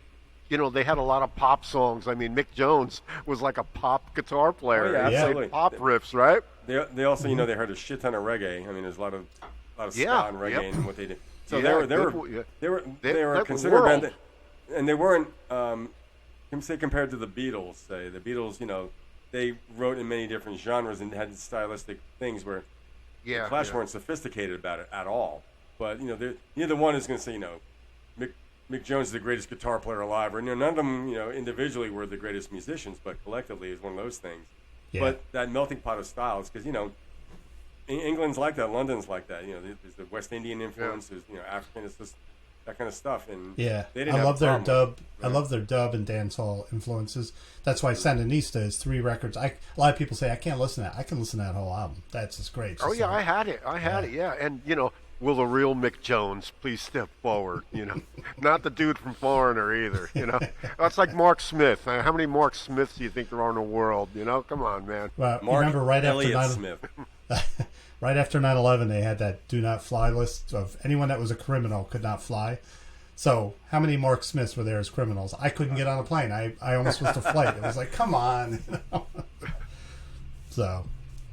had a lot of pop songs. I mean, Mick Jones was like a pop guitar player. Oh, yeah, He absolutely. played pop riffs, right? They also, they heard a shit ton of reggae. I mean, there's a lot of ska and reggae yep. in what they did. So Yeah, they were that considered a world. band, and they weren't say compared to the Beatles. Say the Beatles, they wrote in many different genres and had stylistic things where the Clash weren't sophisticated about it at all. But neither one is going to say Mick Jones is the greatest guitar player alive, or none of them individually were the greatest musicians, but collectively is one of those things. Yeah. But that melting pot of styles, because England's like that, London's like that. There's the West Indian influence, there's African, it's just that kind of stuff. And yeah, they didn't I love their dub. Right? I love their dub and dancehall influences. That's why Sandinista is 3 records. A lot of people say I can't listen to that. I can listen to that whole album. That's just great. Oh yeah, I had it. Yeah, and will the real Mick Jones please step forward? Not the dude from Foreigner either. That's like Mark Smith. How many Mark Smiths do you think there are in the world? Come on, man. Well, Mark remember right Elliott after Smith. right after 9/11, they had that do not fly list of anyone that was a criminal could not fly. So how many Mark Smiths were there as criminals? I couldn't get on a plane. I almost missed a flight. It was like, come on. So,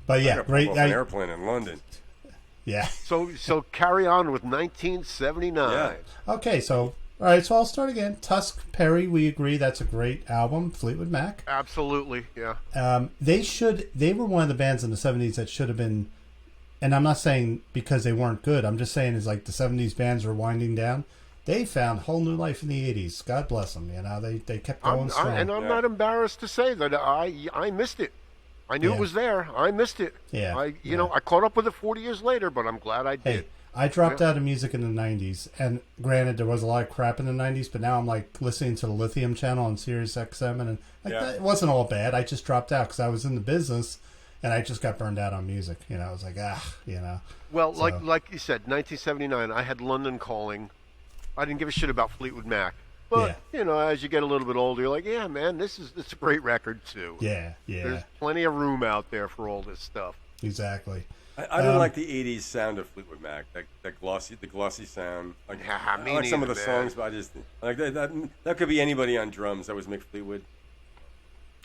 but yeah, great. An airplane in London. Yeah. So carry on with 1979. Yeah. Okay, so all right, so I'll start again. Tusk, Perry, we agree that's a great album. Fleetwood Mac. Absolutely, yeah. They were one of the bands in the 70s that should have been, and I'm not saying because they weren't good. I'm just saying it's like the 70s bands were winding down. They found whole new life in the 80s. God bless them. They kept going strong. I'm not embarrassed to say that I missed it. I knew it was there. I missed it. Yeah. I caught up with it 40 years later, but I'm glad I did. Hey, I dropped out of music in the 90s, and granted, there was a lot of crap in the 90s, but now I'm like listening to the Lithium channel on Sirius XM, and that, it wasn't all bad. I just dropped out because I was in the business, and I just got burned out on music. I was like, Well, so. like you said, 1979, I had London Calling. I didn't give a shit about Fleetwood Mac. But, as you get a little bit older, you're like, yeah, man, it's a great record, too. Yeah. There's plenty of room out there for all this stuff. Exactly. I don't like the 80s sound of Fleetwood Mac, the glossy sound. I like some of the songs, but I just, like that could be anybody on drums. That was Mick Fleetwood.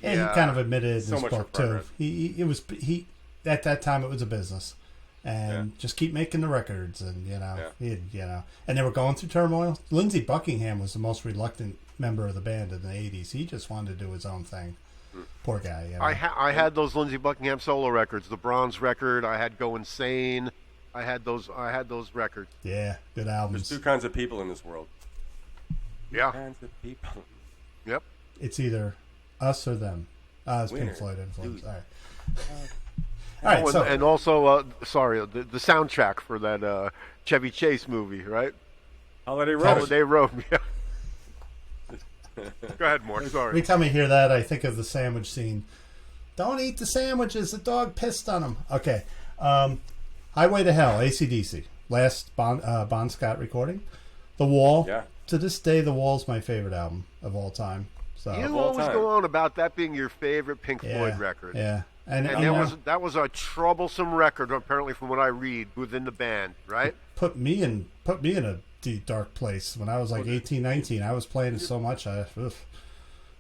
And he kind of admitted so in his book, too. He at that time, it was a business. And just keep making the records, and and they were going through turmoil. Lindsey Buckingham was the most reluctant member of the band in the '80s. He just wanted to do his own thing. Poor guy. I had those Lindsey Buckingham solo records, the Bronze record. I had Go Insane. I had those records. Yeah, good albums. There's 2 kinds of people in this world. Yeah. 2 kinds of people. Yep. It's either us or them. It's Pink Floyd influence. All right. All right, and also, the soundtrack for that Chevy Chase movie, right? Holiday Road. Holiday Road, yeah. Go ahead, Mark. Sorry. Every time I hear that, I think of the sandwich scene. Don't eat the sandwiches. The dog pissed on them. Okay. Highway to Hell, AC/DC. Last Bon Scott recording. The Wall. Yeah. To this day, The Wall's my favorite album of all time. So. You always go on about that being your favorite Pink Floyd record. Yeah. And that was a troublesome record, apparently, from what I read within the band, right? Put me in a deep, dark place. When I was like 18, 19, I was playing it so much. I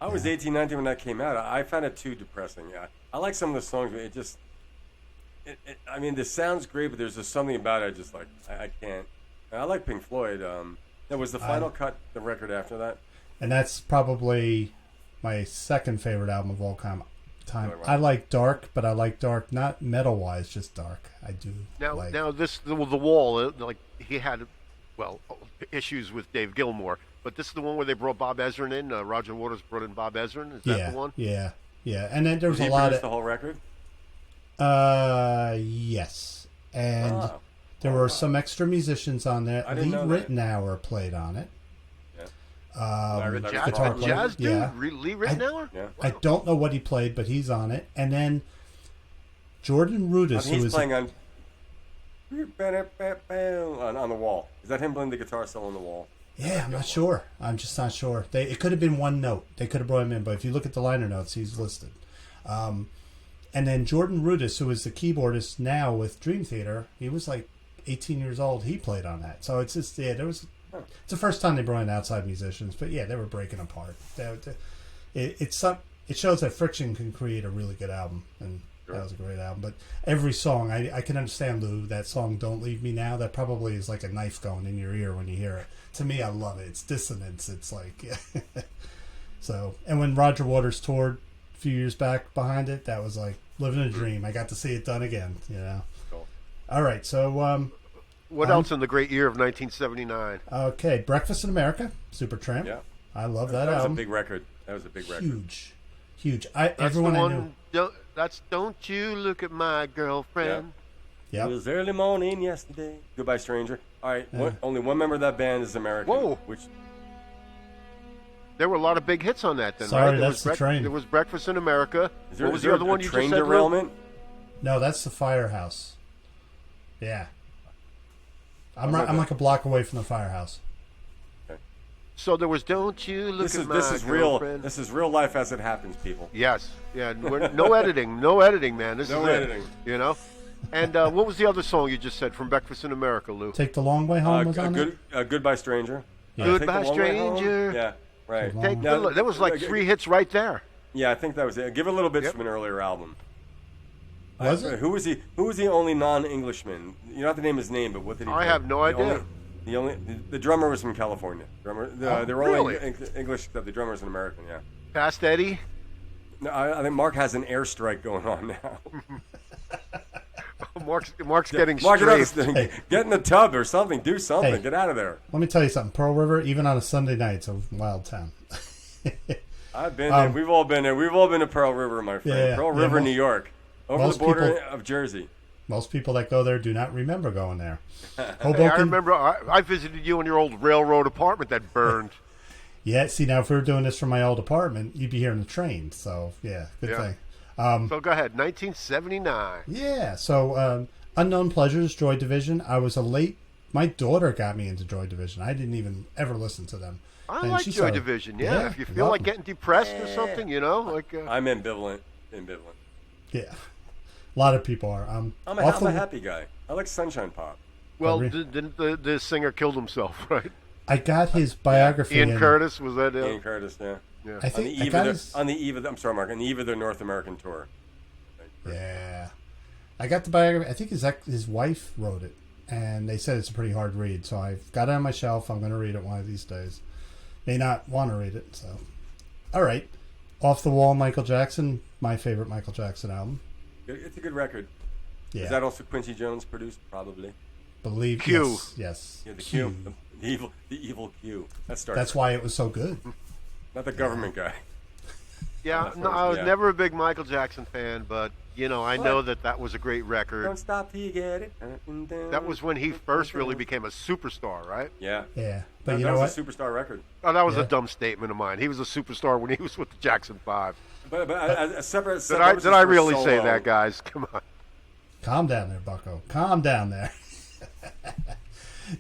was 18, 19 when that came out. I found it too depressing. I like some of the songs, but this sounds great, but there's just something about it. I can't. I like Pink Floyd. That was the Final Cut, the record after that. And that's probably my second favorite album of all time. I like dark, but I like dark not metal wise, just dark. I do. Now the Wall, like he had, issues with Dave Gilmour, but this is the one where they brought Bob Ezrin in. Roger Waters brought in Bob Ezrin. Is that the one? Yeah. And then there was a lot of the whole record. Yes, and there were some extra musicians on there. Lee Ritenour played on it. Guitar player. Jazz dude? Yeah. Lee Ritenour? Yeah. I don't know what he played, but he's on it. And then Jordan Rudess, who was playing on the Wall. Is that him playing the guitar solo on the Wall? Yeah, I'm not sure. I'm just not sure. It could have been one note. They could have brought him in, but if you look at the liner notes, he's listed. And then Jordan Rudess, who is the keyboardist now with Dream Theater, he was like 18 years old. He played on that. So it's just there was it's the first time they brought in outside musicians, but yeah, they were breaking apart. It shows that friction can create a really good album, and that was a great album. But every song, I can understand, Lou, that song "Don't Leave Me Now." That probably is like a knife going in your ear when you hear it. To me, I love it. It's dissonance. It's like so. And when Roger Waters toured a few years back behind it, that was like living a dream. I got to see it done again. You know. Cool. All right, so what else in the great year of 1979? Okay, Breakfast in America, Supertramp. Yeah. I love that That was album. a big record. That was a big record. Huge. That's Everyone the I one. knew. That's "Don't You Look at My Girlfriend." It Yep. was early morning yesterday. Goodbye, stranger. All right, only one member of that band is American. Whoa. Which There were a lot of big hits on that then, Sorry, right? that's the train. There was Breakfast in America. is there, What was is the there other a one you train just said, Lou? derailment? No, that's the Firehouse. Yeah. I'm Okay. like a block away from the Firehouse. So there was "Don't You Look This at is My this is real. Girlfriend." This is real life as it happens, people. Yes. Yeah. No editing. No editing, man. This No is editing. it. You know. And what was the other song you just said from Breakfast in America, Lou? Take the Long Way Home was on Goodbye, stranger. Yeah. Take Goodbye, the Long Way Home. Stranger. Yeah, right. Long Take Way Now, there was like 3 hits right there. Yeah, I think that was it. Give a little bit Yep. from an earlier album. Was it? Who was he? Who was the only non-Englishman? You don't have to name his name, but what did he? I play? have no idea. The drummer was from California. They were really? only English, except the drummer's an American. Yeah. Past Eddie. No, I think Mark has an airstrike going on now. Mark's getting Mark, get out of straight. this thing. Get in the tub or something. Do something. Hey. Get out of there. Let me tell you something. Pearl River, even on a Sunday night, it's a wild town. I've been there. We've all been there. We've all been to Pearl River, my friend. Yeah, Pearl yeah, River, most- New York, over the most border people- of Jersey. Most people that go there do not remember going there. Hey, Hoboken. I remember I visited you in your old railroad apartment that burned. Yeah, see, now if we were doing this from my old apartment, you'd be hearing the train. So, yeah, good Yeah. thing. So go ahead, 1979. Yeah, so Unknown Pleasures, Joy Division. My daughter got me into Joy Division. I didn't even ever listen to them. I And like she Joy saw- Division. Yeah, if you feel love like them. getting depressed or something, you know, like I'm ambivalent. Yeah, a lot of people are. I'm off a the- happy guy. I like Sunshine Pop. well, re- didn't the singer killed himself, right? I got his biography. Ian in- Curtis was that? Ian Curtis, yeah. I On the think I eve got of his. the, on the eve of the, I'm sorry, Mark. On the eve of their North American tour. Yeah, I got the biography. I think his wife wrote it, and they said it's a pretty hard read. So I've got it on my shelf. I'm going to read it one of these days. May not want to read it. So, all right, Off the Wall, Michael Jackson, my favorite Michael Jackson album. It's a good record. Yeah, Is that also Quincy Jones produced? Probably. believe Q. Yes. Yeah, the Q. The evil Q. That started. That's why it was so good. Not the government guy. Yeah, That's no, what- I was yeah. never a big Michael Jackson fan, but you know, I know that was a great record. Don't stop till you get it. That was when he first really became a superstar, right? Yeah. Yeah, but That you know what? was a superstar record. Oh, that was Yeah. a dumb statement of mine. He was a superstar when he was with the Jackson 5. But a separate. Did I really say that, guys? Come on. Calm down there, Bucko. Calm down there.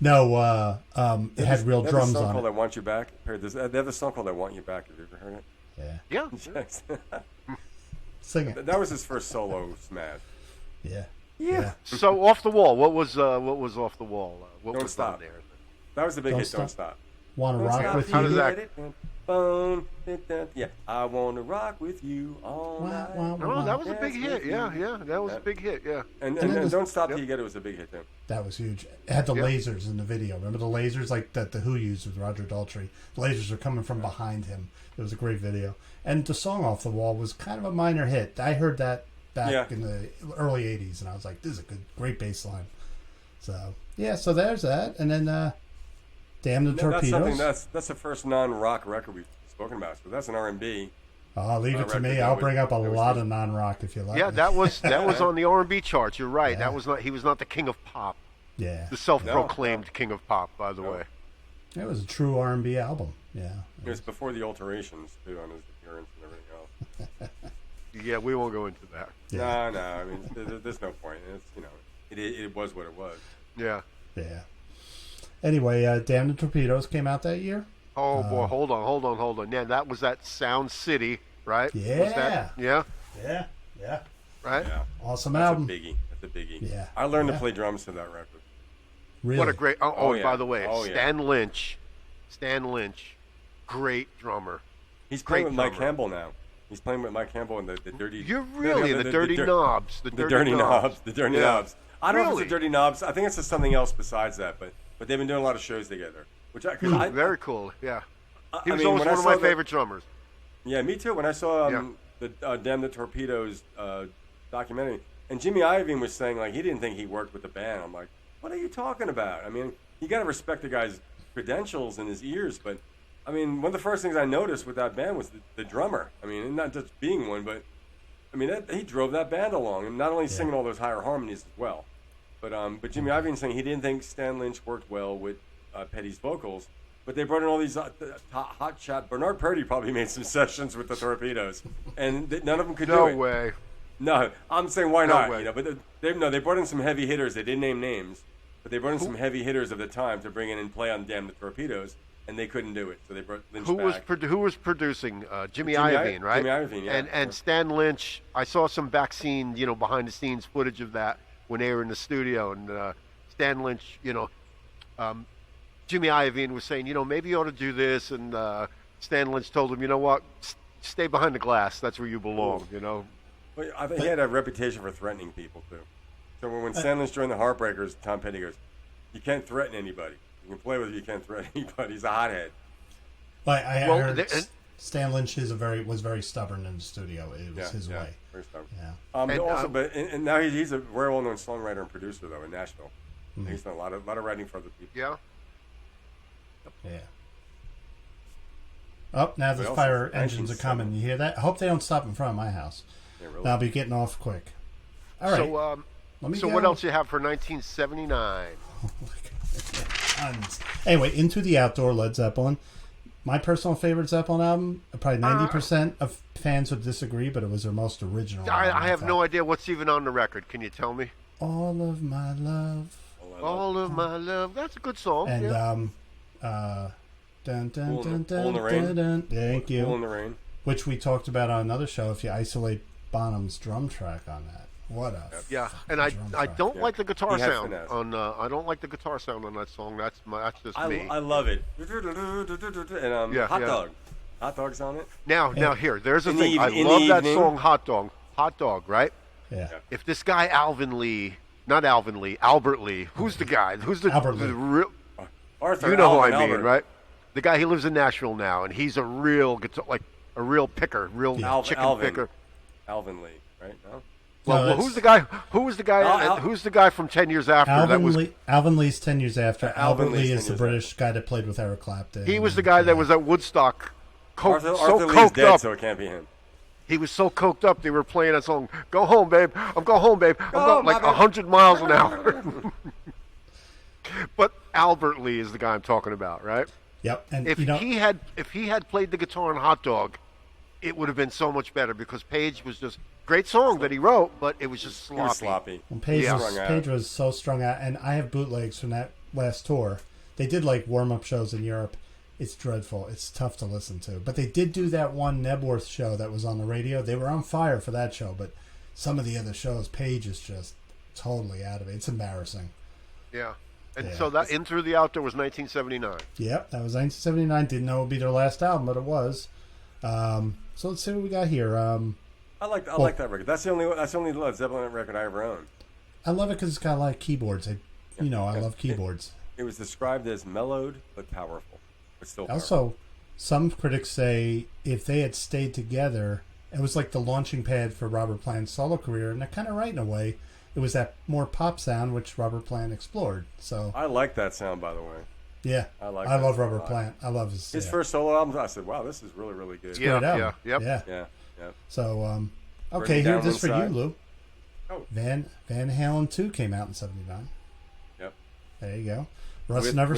No, it had real They have a drums song on called it. "I Want You Back." They have a song called "I Want You Back." Have you ever heard Yeah, Yeah. it? sing it. That was his first solo smash. Yeah, Yeah. So Off the Wall. What was Off the Wall? What Don't was Stop. on there? That was the big Don't hit. Don't Stop. stop. Want to Don't rock stop with till How you? does that- get it. Phone. Yeah, I want to rock with you all Wah, night. wah, No, that was a big Dance hit. with Yeah, you. yeah, that was a big hit. Yeah. And then there's- Don't Stop Till Yep. You Get It was a big hit too. That was huge. It had the Yeah. lasers in the video. Remember the lasers like that the Who used with Roger Daltrey? The lasers are coming from behind him. It was a great video. And the song Off the Wall was kind of a minor hit. I heard that back Yeah. in the early 80s, and I was like, this is a great bass line. So, yeah, so there's that. And then Damn the That's Torpedoes. something that's the first non-rock record we've spoken about. So that's an R&B. Oh, leave it to record me. that I'll was- bring up a that was lot good. of non-rock if you like. Yeah, me. that was on the R&B charts. You're right. Yeah. That was not. He was not the king of pop. Yeah. The self-proclaimed king of pop, by the No. way. It was a true R&B album. Yeah. It was before the alterations too on his appearance and everything else. Yeah, we won't go into that. Yeah. No. I mean, there's no point. It's it was what it was. Yeah. Yeah. Anyway, Damn the Torpedoes came out that year. Oh boy, hold on. Yeah, that was that Sound City, right? Was Yeah. that, yeah. Yeah. Right. Yeah, Awesome that's album. a biggie. That's a biggie. Yeah. I learned Yeah. to play drums to that record. Really? What a great. Yeah. By the way, Oh, yeah. Stan Lynch, great drummer. He's playing Great with Mike drummer. Campbell now. He's playing with Mike Campbell in the dirty. You're really the dirty knobs. The dirty knobs. The dirty Yeah. knobs. I don't know if Really? it's the dirty knobs. I think it's just something else besides that. But they've been doing a lot of shows together. Very cool. Yeah. He I was mean, always when I one of saw my the- favorite drummers. Yeah, me too. When I saw Yeah. the Damn the Torpedoes documentary, and Jimmy Iovine was saying like he didn't think he worked with the band. I'm like, what are you talking about? I mean, you got to respect the guy's credentials and his ears, but I mean, one of the first things I noticed with that band was the drummer. I mean, and not just being one, but I mean, he drove that band along, and not only singing all those higher harmonies as well. But Jimmy Iovine saying he didn't think Stan Lynch worked well with Petty's vocals. But they brought in all these hot shot. Bernard Purdy probably made some sessions with the Torpedoes, and none of them could do No it. way. No, I'm saying why No not? way. You know, but they brought in some heavy hitters. They didn't name names, but they brought in some heavy hitters of the time to bring in and play on Damn the Torpedoes, and they couldn't do it. So they brought Lynch Who back. who was producing? Jimmy Jimmy Iovine, right? Jimmy Iovine, yeah. And Stan Lynch. I saw some back scene, behind the scenes footage of that when they were in the studio, and Stan Lynch, Jimmy Iovine was saying, maybe you ought to do this, and Stan Lynch told him, you know what, stay behind the glass. That's where you belong. Well, I think he had a reputation for threatening people too. So when Stan Lynch joined the Heartbreakers, Tom Petty goes, "You can't threaten anybody. You can play with it, you can't threaten anybody." He's a hothead. Like I heard Stan Lynch was very stubborn in the studio. It was his way. Very stubborn. Yeah. But now he's a very well-known songwriter and producer though in Nashville. He's done a lot of writing for other people. Yeah. Yeah. Oh, now the fire engines are coming. You hear that? I hope they don't stop in front of my house. Yeah, really. I'll be getting off quick. All right. So what else you have for 1979? Oh my God. Tons. Anyway, Into the Outdoor, Led Zeppelin. My personal favorite Zeppelin album. Probably 90% of fans would disagree, but it was their most original. I have no idea what's even on the record. Can you tell me? All of my love. All of my love. That's a good song. And yeah. Dun, dun, Pool dun, in dun, the Rain. dun, dun. Thank you. Pool in the Rain. Which we talked about on another show. If you isolate Bonham's drum track on that, what a yeah. And I don't like the guitar He has sound finesse. on. I don't like the guitar sound on that song. That's just me. I love it. And Hot Dog. Hot Dog's on it. Now here, there's a In the thing. I even- in love the that evening. song, Hot Dog, right? yeah. If this guy Albert Lee, who's the guy? Who's the Albert Lee. real? Arthur, You know who I Alvin, mean, Albert. right? The guy, he lives in Nashville now, and he's a real guitar, like a real picker, real chicken Alvin. picker. Alvin Lee, right? No? Well, that's- who's the guy? Who was the guy? Who's the guy from 10 Years After? Alvin Lee's 10 years after. Alvin Albert Lee Lee's is 10 the years British guy that played with Eric Clapton. He was the guy that was at Woodstock, Arthur so Lee's coked dead, up. so it can't be him. He was so coked up. They were playing that song. Go home, babe. I'm going home, babe. I'm home, going like my babe. 100 miles an hour. But Albert Lee is the guy I'm talking about, right? Yep. And If he had played the guitar on Hot Dog, it would have been so much better because Page was just great song that he wrote, but it was just He sloppy. was sloppy. When Page, Yeah. Page was so strung out, and I have bootlegs from that last tour. They did like warm-up shows in Europe. It's dreadful. It's tough to listen to. But they did do that one Nebworth show that was on the radio. They were on fire for that show, but some of the other shows, Page is just totally out of it. It's embarrassing. Yeah. And Yeah. so that In Through the Outdoor was 1979. Yep, that was 1979. Didn't know it would be their last album, but it was. So let's see what we got here. I like that record. That's the only Led Zeppelin record I ever owned. I love it because it's got a lot of keyboards. I love keyboards. It was described as mellowed but powerful, but still powerful. Also, some critics say if they had stayed together, it was like the launching pad for Robert Plant's solo career, and they're kind of right in a way. It was that more pop sound which Robert Plant explored. So I like that sound, by the way. yeah, I like I that love sound a Robert lot. Plant. I love his First solo albums, I said, "Wow, this is really, really good." Yeah. great album. Yep. Yeah. Yeah. So okay, Down here this One for you, Side. Lou. Oh. Van Halen 2 came out in '79. Yep. There you go. Russ With- never.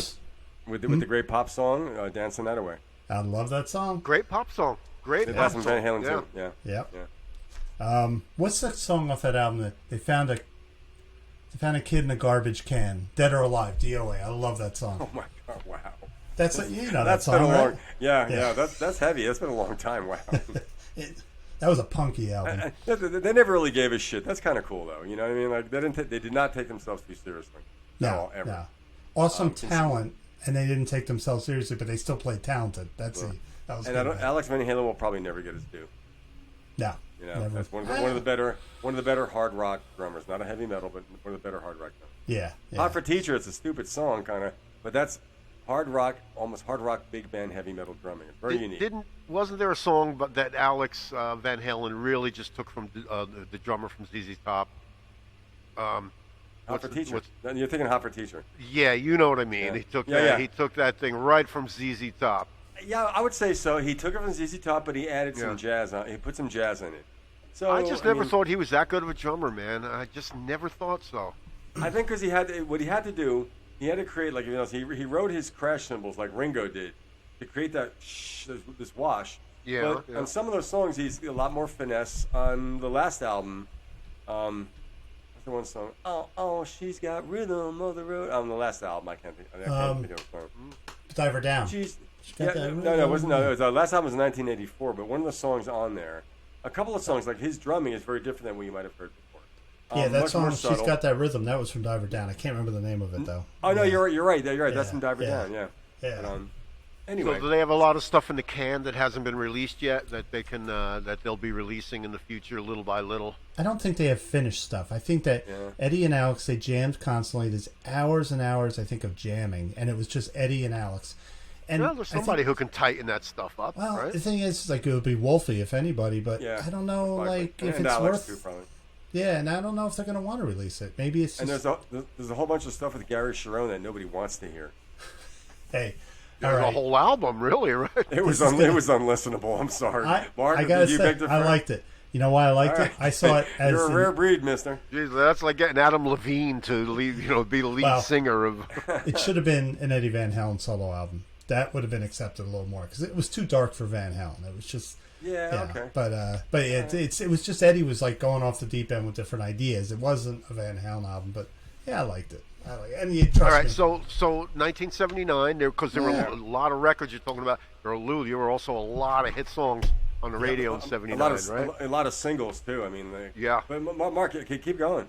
with the great pop song, "Dancing That Away." I love that song. Great pop song. Great That's pop from Van song. Halen Yeah. too. Yeah. Yep. Yeah. What's that song off that album that they found a kid in a garbage can, Dead or Alive, DOA. I love that song. Oh my God! Wow. That's that That's song, been a long. right? Yeah. That's heavy. That's been a long time. Wow. That was a punky album. They never really gave a shit. That's kind of cool, though. You know what I mean? Like they did not take themselves too seriously. No, ever. no. awesome talent, and they didn't take themselves seriously, but they still played talented. That was And good. Alex Van Halen will probably never get his due. No, You know, never. that's one of the better hard rock drummers. Not a heavy metal, but one of the better hard rock drummers. Yeah. Hot for Teacher, it's a stupid song, kind of, but that's hard rock, almost hard rock, big band, heavy metal drumming. It's very unique. Wasn't there a song that Alex Van Halen really just took from the drummer from ZZ Top? Hot for Teacher. You're thinking Hot for Teacher. Yeah, you know what I mean. Yeah. He took that thing right from ZZ Top. Yeah, I would say so. He took it from ZZ Top, but he added some jazz on. He put some jazz in it. So I just never thought he was that good of a drummer, man. I just never thought so. I think because what he had to do, he had to create he wrote his crash cymbals like Ringo did to create that this wash. Yeah. But on some of those songs, he's a lot more finesse. On the last album, what's the one song? Oh, she's got rhythm of the road. On the last album, I can't think of the song. Diver Down. No, it wasn't. No, it was, last album was 1984, but one of the songs on there, a couple of songs, like his drumming is very different than what you might have heard before. Yeah, that song, She's Got That Rhythm, that was from Diver Down. I can't remember the name of it, though. Oh, no, you're right. Yeah, That's from Diver Down, yeah. Yeah. Anyway. So do they have a lot of stuff in the can that hasn't been released yet that they can that they'll be releasing in the future, little by little? I don't think they have finished stuff. I think that Eddie and Alex, they jammed constantly. There's hours and hours, I think, of jamming, and it was just Eddie and Alex. And well, there's somebody who can tighten that stuff up, well, right? the thing is, like, it would be Wolfie, if anybody, but I don't know, like, if it's Alex worth... too, probably. Yeah, and I don't know if they're going to want to release it. Maybe it's just... And there's a whole bunch of stuff with Gary Sharon that nobody wants to hear. Hey, there's a whole album, really, right? It was unlistenable. I'm sorry. I got to say, I liked it. You know why I liked it? I saw it as... You're a rare breed, mister. Jeez, that's like getting Adam Levine to be the lead singer of... It should have been an Eddie Van Halen solo album. That would have been accepted a little more because it was too dark for Van Halen. It was just okay. But it was just Eddie was like going off the deep end with different ideas. It wasn't a Van Halen album, but I liked it. And you trust All right, me. so 1979, because there were a lot of records you're talking about. There were also a lot of hit songs on the radio in '79, right? A lot of singles too. I mean, But Mark, keep going.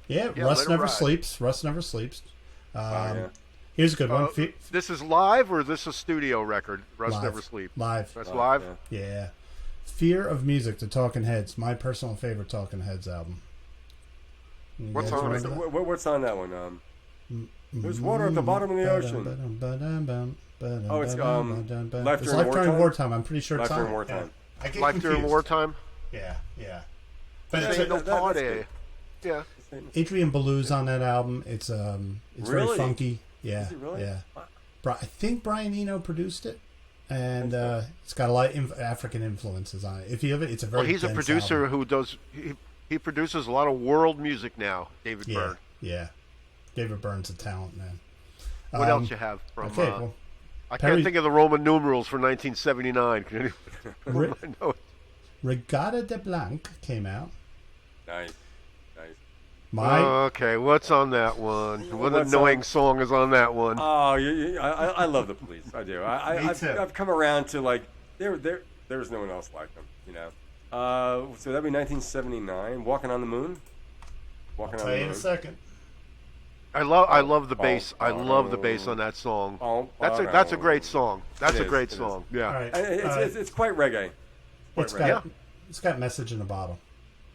Yeah. Russ never sleeps. Russ never sleeps. Here's a good one. This is live or is this a studio record? Russ Never Sleep. Live. That's live? Yeah. Fear of Music, the Talking Heads. My personal favorite Talking Heads album. What's on it? What's on that one? There's water at the bottom of the ocean. Oh, it's Life During Wartime. I'm pretty sure it's Life on During Wartime. Yeah. Life During Wartime? Yeah. But it's no party. Yeah. Adrian Belews on that album. It's very funky. Yeah. Is it really? Yeah. I think Brian Eno produced it, and it's got a lot of African influences on it. It's a very. Well, he's a dense producer album. who does. He produces a lot of world music now. David Byrne. Yeah. David Byrne's a talent, man. What else you have from? I Perry, can't think of the Roman numerals for 1979. Can anyone Regatta de Blanc came out. Nice. Okay, what's on that one? What annoying song is on that one? Oh, I love the Police. I do. I've come around to like there's no one else like them. You know. So that'd be 1979. Walking on the Moon. I'll tell you in a second. I love the bass. I love the bass on that song. That's a great song. That's a great song. Yeah. Right. It's quite reggae. It's got Message in a Bottle.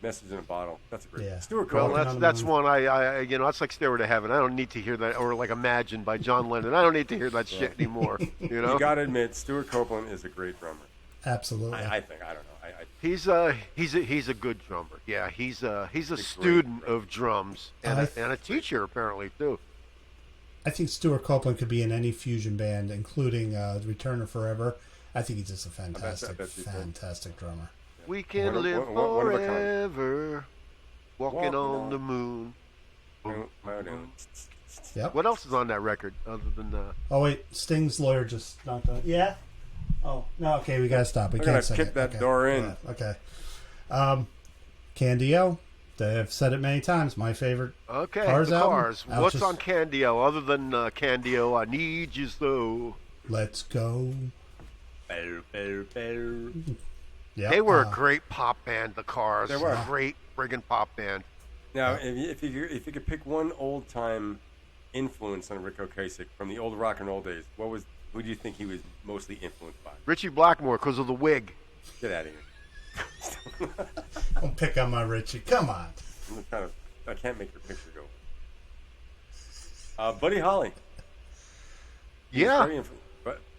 Message in a Bottle. That's a great. Yeah. Stuart Well, Copeland. that's one that's like Stairway to Heaven. I don't need to hear that, or like Imagine by John Lennon. I don't need to hear that shit anymore. You know. You got to admit, Stuart Copeland is a great drummer. Absolutely. I think. I don't know. He's a good drummer. Yeah, he's a student of drums and a teacher apparently too. I think Stuart Copeland could be in any fusion band, including Return of Forever. I think he's just a fantastic drummer. We can live forever, walking on the moon. Yep. What else is on that record other than? Oh wait, Sting's lawyer just knocked on. Yeah. Oh no. Okay, we gotta stop. We can't kick that door in. Yeah, okay. Candy-O. They have said it many times. My favorite. Okay. Cars the album. Cars. What's on Candy-O other than Candy-O? I need you so. Let's go. Yep. They were a great pop band. The Cars. They were a great friggin' pop band. Now, if you could pick one old time influence on Rick Ocasek from the old rock and roll days? Who do you think he was mostly influenced by? Richie Blackmore, because of the wig. Get out of here. Don't pick on my Richie. Come on. I can't make your picture go. Buddy Holly. Yeah.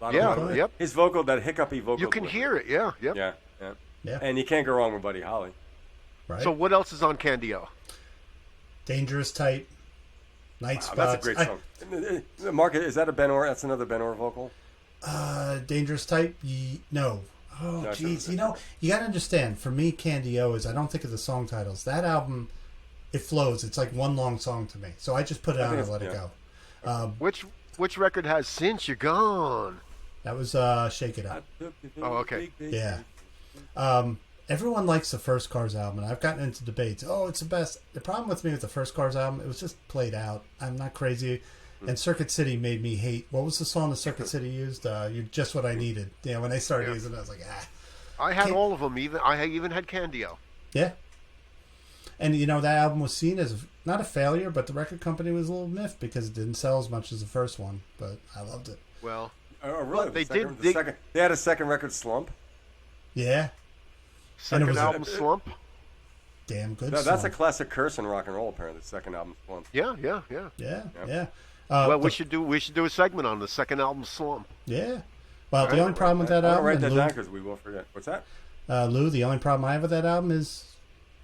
Yep. His vocal, that hiccupy vocal. You can hear it. Yeah. Yep. Yeah. And you can't go wrong with Buddy Holly. Right. So what else is on Candy-O? Dangerous Type. Night Spots. That's a great song. Mark, is that a Ben Orr? That's another Ben Orr vocal? Dangerous Type? No. Oh, jeez. You got to understand, for me, Candy-O is, I don't think of the song titles. That album, it flows. It's like one long song to me. So I just put it on and let it go. Which record has Since You're Gone? That was Shake It Up. Oh, okay. Yeah. Everyone likes the First Cars album, and I've gotten into debates. Oh, it's the best. The problem with me with the First Cars album, it was just played out. I'm not crazy. And Circuit City made me hate. What was the song that Circuit City used? You're Just What I Needed. Yeah, when they started using it, I was like, I had all of them. I even had Candy-O. Yeah. And, that album was seen as not a failure, but the record company was a little miffed because it didn't sell as much as the first one. But I loved it. Well, really? They had a second record slump? Yeah. Second album slump? Damn good That's a classic curse in rock and roll, apparently, the second album slump. Yeah. Well, we should do a segment on the second album slump. Yeah. Well, the only problem with that album... I'll write that down because we will forget. What's that? Lou, the only problem I have with that album is,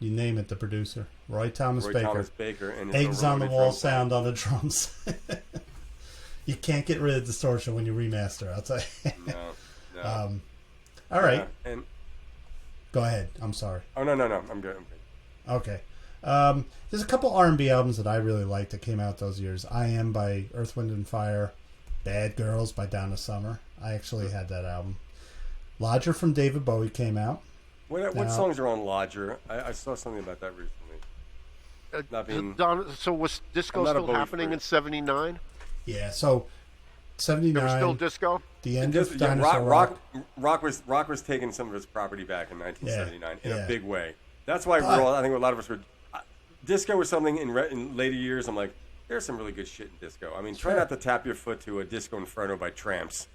you name it, the producer. Roy Thomas Baker. And Eggs on the wall sound on the drums. You can't get rid of distortion when you remaster, I'll tell you. No. All right. And go ahead. I'm sorry. Oh, no. I'm good. Okay. There's a couple R&B albums that I really liked that came out those years. I Am by Earth, Wind and Fire. Bad Girls by Donna Summer. I actually had that album. Lodger from David Bowie came out. What songs are on Lodger? I saw something about that recently. So was disco still happening in '79? Yeah, so 79. There was still disco? The end of Dinosaur Rock was taking some of its property back in 1979 in a big way. That's why I think a lot of us were... disco was something in later years, I'm like, there's some really good shit in disco. I mean, try not to tap your foot to a Disco Inferno by Tramps.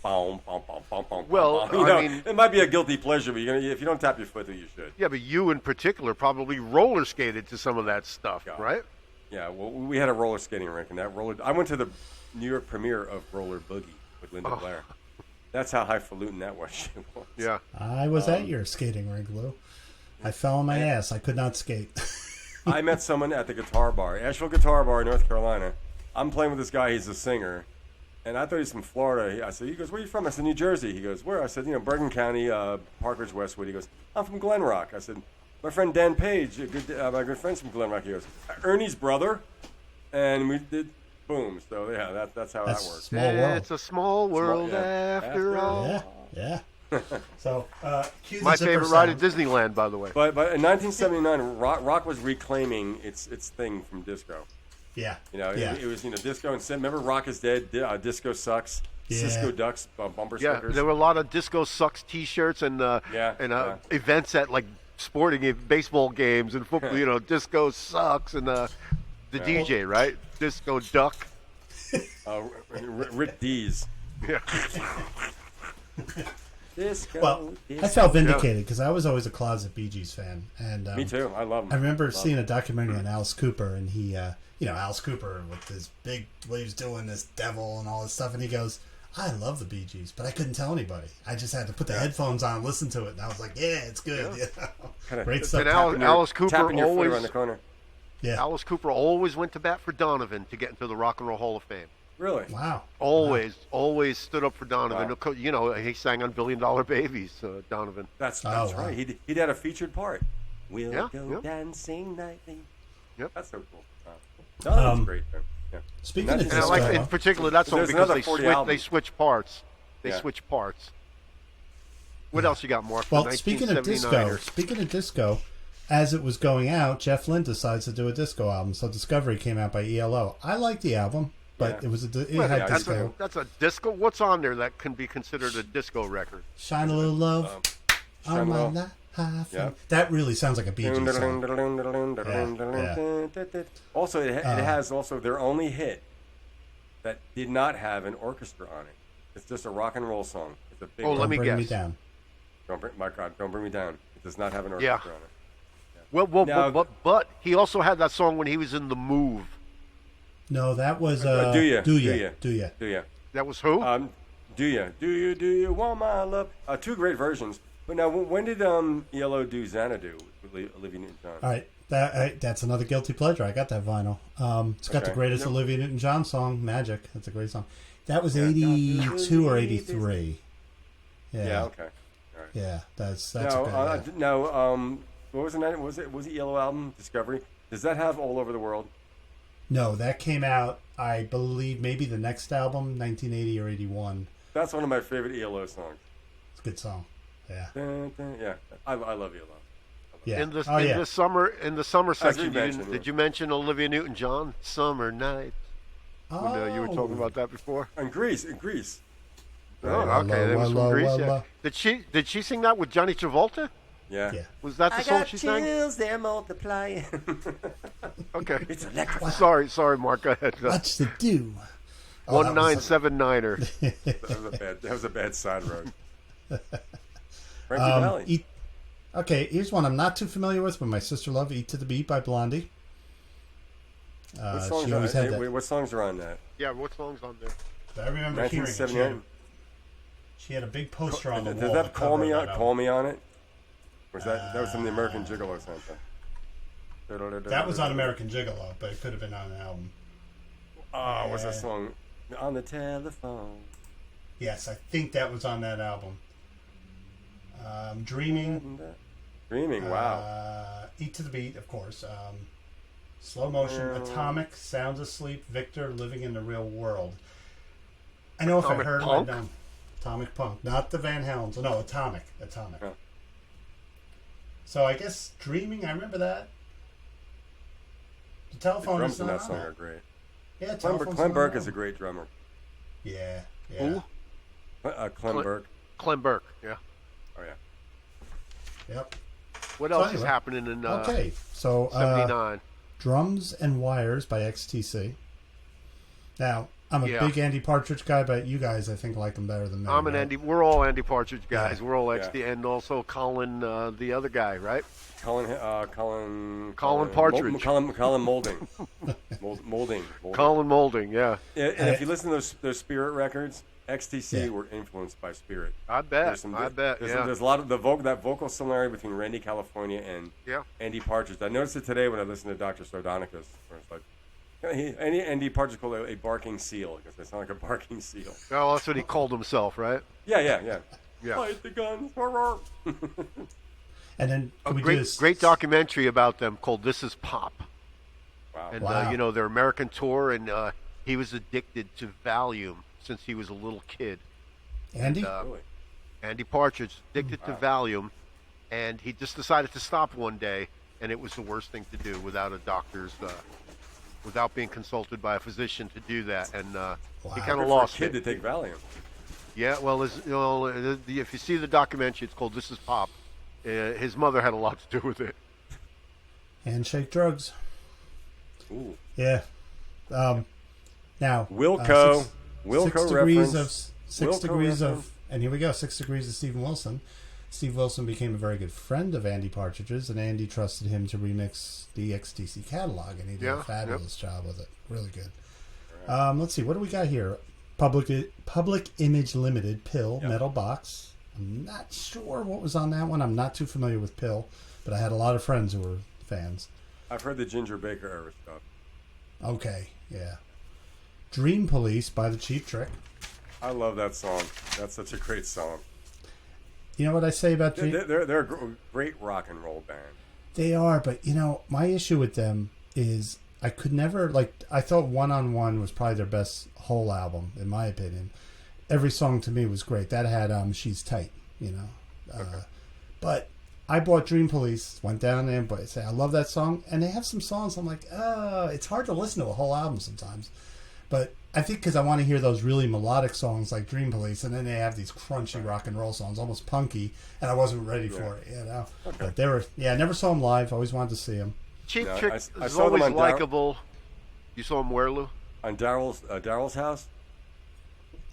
Well, I mean, it might be a guilty pleasure, but if you don't tap your foot, then you should. Yeah, but you in particular probably roller skated to some of that stuff, right? Yeah, well, we had a roller skating rink, and I went to the New York premiere of Roller Boogie with Linda Blair. That's how highfalutin that was. Yeah. I was at your skating rink, Lou. I fell on my ass. I could not skate. I met someone at the guitar bar, Asheville Guitar Bar in North Carolina. I'm playing with this guy. He's a singer. And I thought he's from Florida. He goes, where are you from? I said, New Jersey. He goes, where? I said, Bergen County, Parker's Westwood. He goes, I'm from Glen Rock. I said, my friend Dan Page, my good friend's from Glen Rock. He goes, Ernie's brother. And we did, boom. So, yeah, that's how that works. Small world. It's a small world after all. Yeah. So, my favorite ride at Disneyland, by the way. But in 1979, rock was reclaiming its thing from disco. Yeah. It was disco and remember Rock is Dead, Disco Sucks, Cisco Ducks, bumper stickers. There were a lot of Disco Sucks T-shirts and events at like sporting baseball games and football. Disco Sucks and the DJ, right? Disco Duck. Rick Dees. Yeah. Well, I felt vindicated because I was always a closet Bee Gees fan, and me too. I love him. I remember seeing a documentary on Alice Cooper, and he, Alice Cooper with his big, what he was doing, this devil and all this stuff, and he goes, "I love the Bee Gees, but I couldn't tell anybody. I just had to put the headphones on, and listen to it, and I was like, yeah, it's good." Yeah. Great stuff. And Alice Cooper always around the corner. Yeah. Alice Cooper always went to bat for Donovan to get into the Rock and Roll Hall of Fame. Really? Wow. Always stood up for Donovan. Wow. He sang on $1 Billion Babies, Donovan. That's right. He had a featured part. We'll go dancing nightly. Yep. That's so cool. That's great. Yeah. Speaking of disco, I like in particular that song because they switch parts. Switch parts. What else you got, Mark? Well, speaking of disco, as it was going out, Jeff Lynne decides to do a disco album. So Discovery came out by ELO. I like the album. But it was had disco. That's a disco. What's on there that can be considered a disco record? Shine a Little Love. On my life. That really sounds like a Bee Gees song. Also, it has their only hit that did not have an orchestra on it. It's just a rock and roll song. It's a big. Oh, let me Bring guess. Me Down. Don't bring Don't bring me down. It does not have an orchestra on it. Well, Now- but he also had that song when he was in The Move. No, that was Do Ya. Do Do Ya. Ya. Do Ya. Do ya? That was who? Do you want my love? Two great versions. But now, when did ELO do Xanadu with Olivia Newton-John? All right, that's another guilty pleasure. I got that vinyl. It's got the Okay. greatest Olivia Newton-John song, "Magic." That's a great song. That was 82 or 83. Yeah. Okay. All right. Yeah, that's Now, a good. what was the name? Was it ELO album Discovery? Does that have All Over the World? No, that came out, I believe, maybe the next album, 1980 or 81. That's one of my favorite ELO songs. It's a good song. Yeah. Dun, dun, yeah, I love ELO. Yeah. In the Oh, yeah. the summer section, mentioned, did you mention Olivia Newton-John? Summer Night. When you were talking about that before. And Grease. Oh, okay, that was from Greece. Yeah. Did she sing that with Johnny Travolta? Yeah. Yeah. Was that the song she sang? They're multiplying. Okay. It's electric. Sorry, Mark. Go ahead. What's to do? Oh, that was 1979er. That was a bad side road. Frankie Valli. Okay, here's one I'm not too familiar with, but my sister loved. "Eat to the Beat" by Blondie. She always had that. Wait, what songs are on that? Yeah, what song's on there? But I remember hearing it. 1979. She had a big poster on the Did wall. that that Call Me covered On it? Or was that was from the American Gigolo soundtrack? That was on American Gigolo, but it could have been on an album. Oh, what's that song? On the telephone. Yes, I think that was on that album. Dreaming. Wow. Eat to the Beat, of course. Slow Motion, Atomic, Sounds Asleep, Victor, Living in the Real World. I know if I heard Punk? it, I don't. Atomic Punk, not the Van Halens. No, Atomic. Yeah. So I guess Dreaming, I remember that. The The telephone drums is in not that on song that. are great. Yeah, Clem Burke is a great drummer. Yeah. Who? Clem Burke. Clem Burke. Yeah. Oh yeah. Yep. What So else is anyway. happening in Okay, so 79? Drums and Wires by XTC. Now, I'm a Yeah. big Andy Partridge guy, but you guys, I think, like him better than me. I'm an right? Andy. We're all Andy Partridge guys. Yeah. We're all Yeah. XD, and also Colin, the other guy, right? Colin Partridge. Colin Molding. Molding. Colin Moulding. Yeah, And if you listen to those Spirit records, XTC Yeah. were influenced by Spirit. I bet. There's Yeah. There's a lot of that vocal similarity between Randy California and Yeah. Andy Partridge. I noticed it today when I listened to Dr. Sardonicus. Where it's like, Andy Partridge called it a barking seal because they sound like a barking seal. Oh, that's what he called himself, right? Yeah. Yeah. Fight the guns. Hurrah. And then A can we do this? great documentary about them called "This Is Pop," Wow. and Wow. their American tour, and he was addicted to Valium since he was a little kid. Andy? Really? Andy Partridge addicted to Valium, and he just decided to stop one day, and it was the worst thing to do without a doctor's, without being consulted by a physician to do that, and he Wow. kind Good of for a lost kid it. to take Valium. Yeah, well, if you see the documentary, it's called "This Is Pop." His mother had a lot to do with it. Handshake drugs. Ooh. Yeah. Now, Wilco. Wilco 6 degrees reference. of 6 Wilco degrees reference. of, and here we go. 6 degrees of Stephen Wilson. Steve Wilson became a very good friend of Andy Partridge's, and Andy trusted him to remix the XTC catalog, and he did Yeah, a fabulous job with it. Really good. Let's see, what do we got here? Public Image Limited, Pill, Yep. Metal Box. I'm not sure what was on that one. I'm not too familiar with Pill, but I had a lot of friends who were fans. I've heard the Ginger Baker era stuff. Okay, yeah. Dream Police by the Cheap Trick. I love that song. That's such a great song. You know what I say about Dream? They're a great rock and roll band. They are, but my issue with them is I could never I thought One on One was probably their best whole album, in my opinion. Every song to me was great. That had She's Tight, but I bought Dream Police, went down there, but say I love that song, and they have some songs I'm like, it's hard to listen to a whole album sometimes. But I think because I want to hear those really melodic songs like Dream Police, and then they have these crunchy rock and roll songs, almost punky, and I wasn't ready for it, Okay. But they were, I never saw them live. Always wanted to see them. Cheap Yeah, Trick I is saw them always on likable. You saw him where, Lou? on Daryl's house.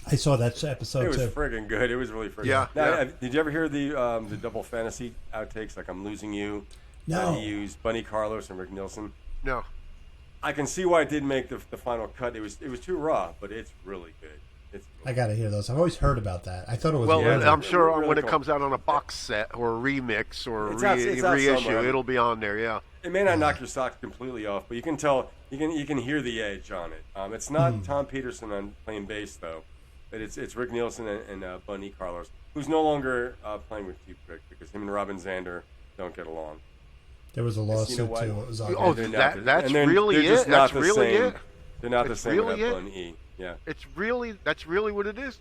I saw that episode It was too. friggin' good. It was really friggin' Yeah, Now, yeah. did you ever hear the double fantasy outtakes? Like I'm losing you. No. He used Bunny Carlos and Rick Nielsen. No. I can see why it didn't make the final cut. It was too raw, but it's really good. It's I got to hear those. I've always heard about that. I thought it was. Well, really I'm sure really when it cool. comes out on a box set or a remix or a It's out reissue, somewhere. it'll be on there. Yeah. It may not knock your socks completely off, but you can tell you can hear the edge on it. It's not Tom Peterson on playing bass though. It's Rick Nielsen and Bunny Carlos, who's no longer playing with Cheap Trick because him and Robin Zander don't get along. There was a lawsuit You know what? too. It was on Oh, They're that's and they're really just it? not That's the really same. it? They're not the It's same really without it? Bun E. Yeah, That's really what it is.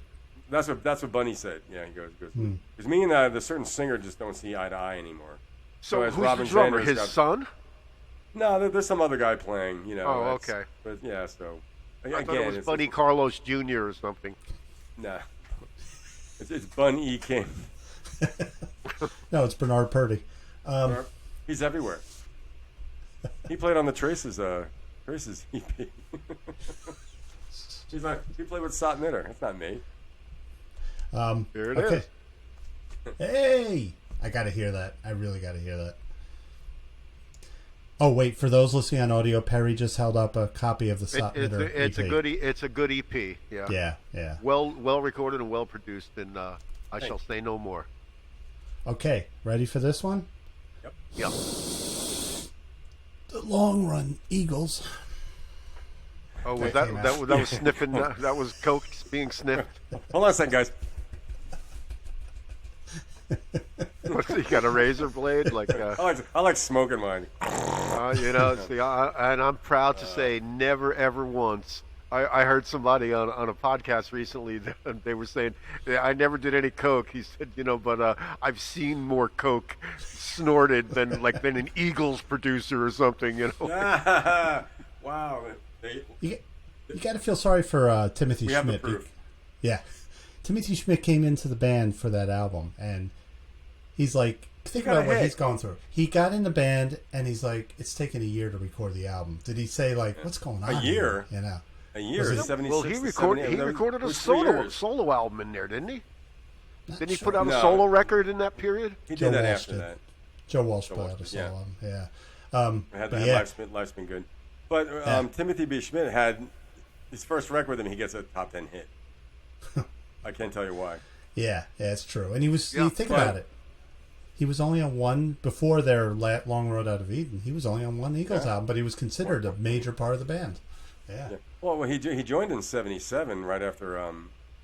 that's what Bunny said. Yeah, he goes because me and the certain singer just don't see eye to eye anymore. So as who's Robin the drummer? Zander's His got- son? No, there's some other guy playing. You know. Oh, that's- okay. But yeah, so I again, thought it was it's, Bunny Carlos Jr. or something. Nah, it's Bun E King. No, it's Bernard Purdy. He's everywhere. He played on the Traces EP. He's like, he played with Sot Knitter. That's not me. Here it okay. is. Hey, I got to hear that. I really got to hear that. Oh wait, for those listening on audio, Perry just held up a copy of the Sot Knitter It's EP. a good EP. Yeah. Yeah. Well recorded and well produced, and I shall say no more. Okay, ready for this one? Yep. The Long Run Eagles. Oh, was That that came that was sniffing? That was coke being sniffed. Hold on a second, guys. You got a razor blade, like I like smoking mine. you know. See, and I'm proud to say, never ever once. I heard somebody on a podcast recently that they were saying, I never did any coke. He said, but I've seen more coke snorted than an Eagles producer or something. Wow. You got to feel sorry for Timothy We have the Schmidt. proof. Yeah. Timothy Schmidt came into the band for that album, and he's like, think got about a what hit. he's going through. He got in the band, and he's like, it's taken a year to record the album. Did he say, what's going on? A year? Here? A year, Was it- 76 Well, he to recorded 78. he recorded It a was 3 years. solo album in there, didn't he? Not Didn't he sure. put out a No. solo record in that period? He Joe did that Walsh after did. that. Joe Walsh Joe put Walsh out a did, solo yeah. album. Yeah. Life's been good. But Timothy B. Schmidt had his first record with him. He gets a top 10 hit. I can't tell you why. Yeah, it's true. And he was, Yeah, you think but- about it. He was only on one, before their Long Road Out of Eden, he was only on one Eagles album, but he was considered a major part of the band. Yeah. Well, he joined in '77 right after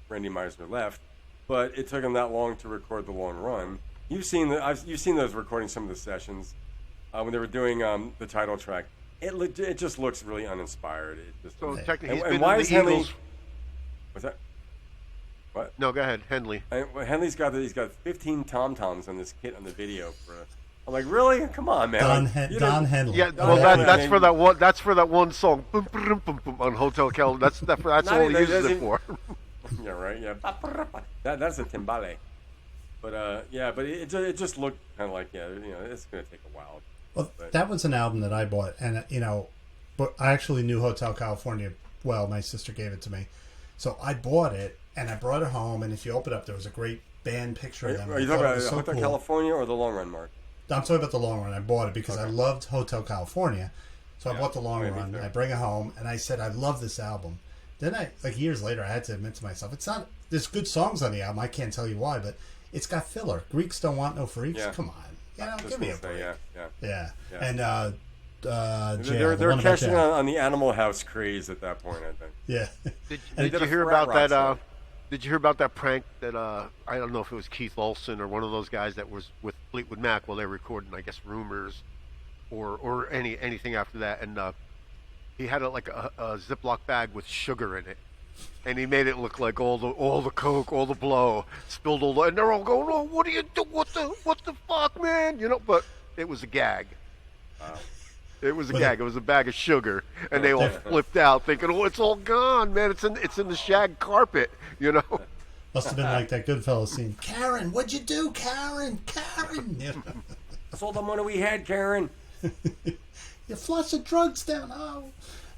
Randy Meisner left, but it took him that long to record The Long Run. You've seen those recording some of the sessions when they were doing the title track. It just looks really uninspired. It just So technically, he's and been why in is the Henley? Eagles. What's that? What? No, go ahead, Henley. Henley's got 15 tom toms on this kit on the video. I'm like, really? Come on, man. Don Henley. Yeah, Oh, well, yeah, that's yeah. for that one. That's for that one song boom, boom, boom, boom, on Hotel Cal. That's Not all he even- uses it doesn't- for. Yeah, right. Yeah, that's a timbale. But but it just looked kind of like it's gonna take a while. Well, that was an album that I bought, and but I actually knew Hotel California well. My sister gave it to me, so I bought it and I brought it home. And if you open it up, there was a great band picture of them. Are you I thought talking it about was so Hotel cool. California or the Long Run, Mark? I'm talking about the Long Run. I bought it because I Okay. loved Hotel California, so I Yeah. bought the Long Oh, yeah, me Run. too. I bring it home, and I said I love this album. Then years later, I had to admit to myself, it's not. There's good songs on the album. I can't tell you why, but it's got filler. Greeks don't want no freaks. Yeah. Come on, Just give me a gonna break. say, yeah. Yeah. And Jail, They're the one about catching Jail. on the Animal House craze at that point, I think. Yeah. Did did you a hear frat about rock that? song. Did you hear about that prank that I don't know if it was Keith Olsen or one of those guys that was with Fleetwood Mac while they were recording, I guess, Rumors, or anything after that, and he had a Ziploc bag with sugar in it, and he made it look like all the coke, all the blow, spilled all the, and they're all going, "Oh, what do you do? What the fuck, man?" But it was a gag. It was a gag. It was a bag of sugar, and they all flipped out, thinking, "Oh, it's all gone, man! It's in the shag carpet." Must have been like that Goodfellas scene. Karen, what'd you do, Karen? Karen! That's all the money we had, Karen. You flushed the drugs down. Oh.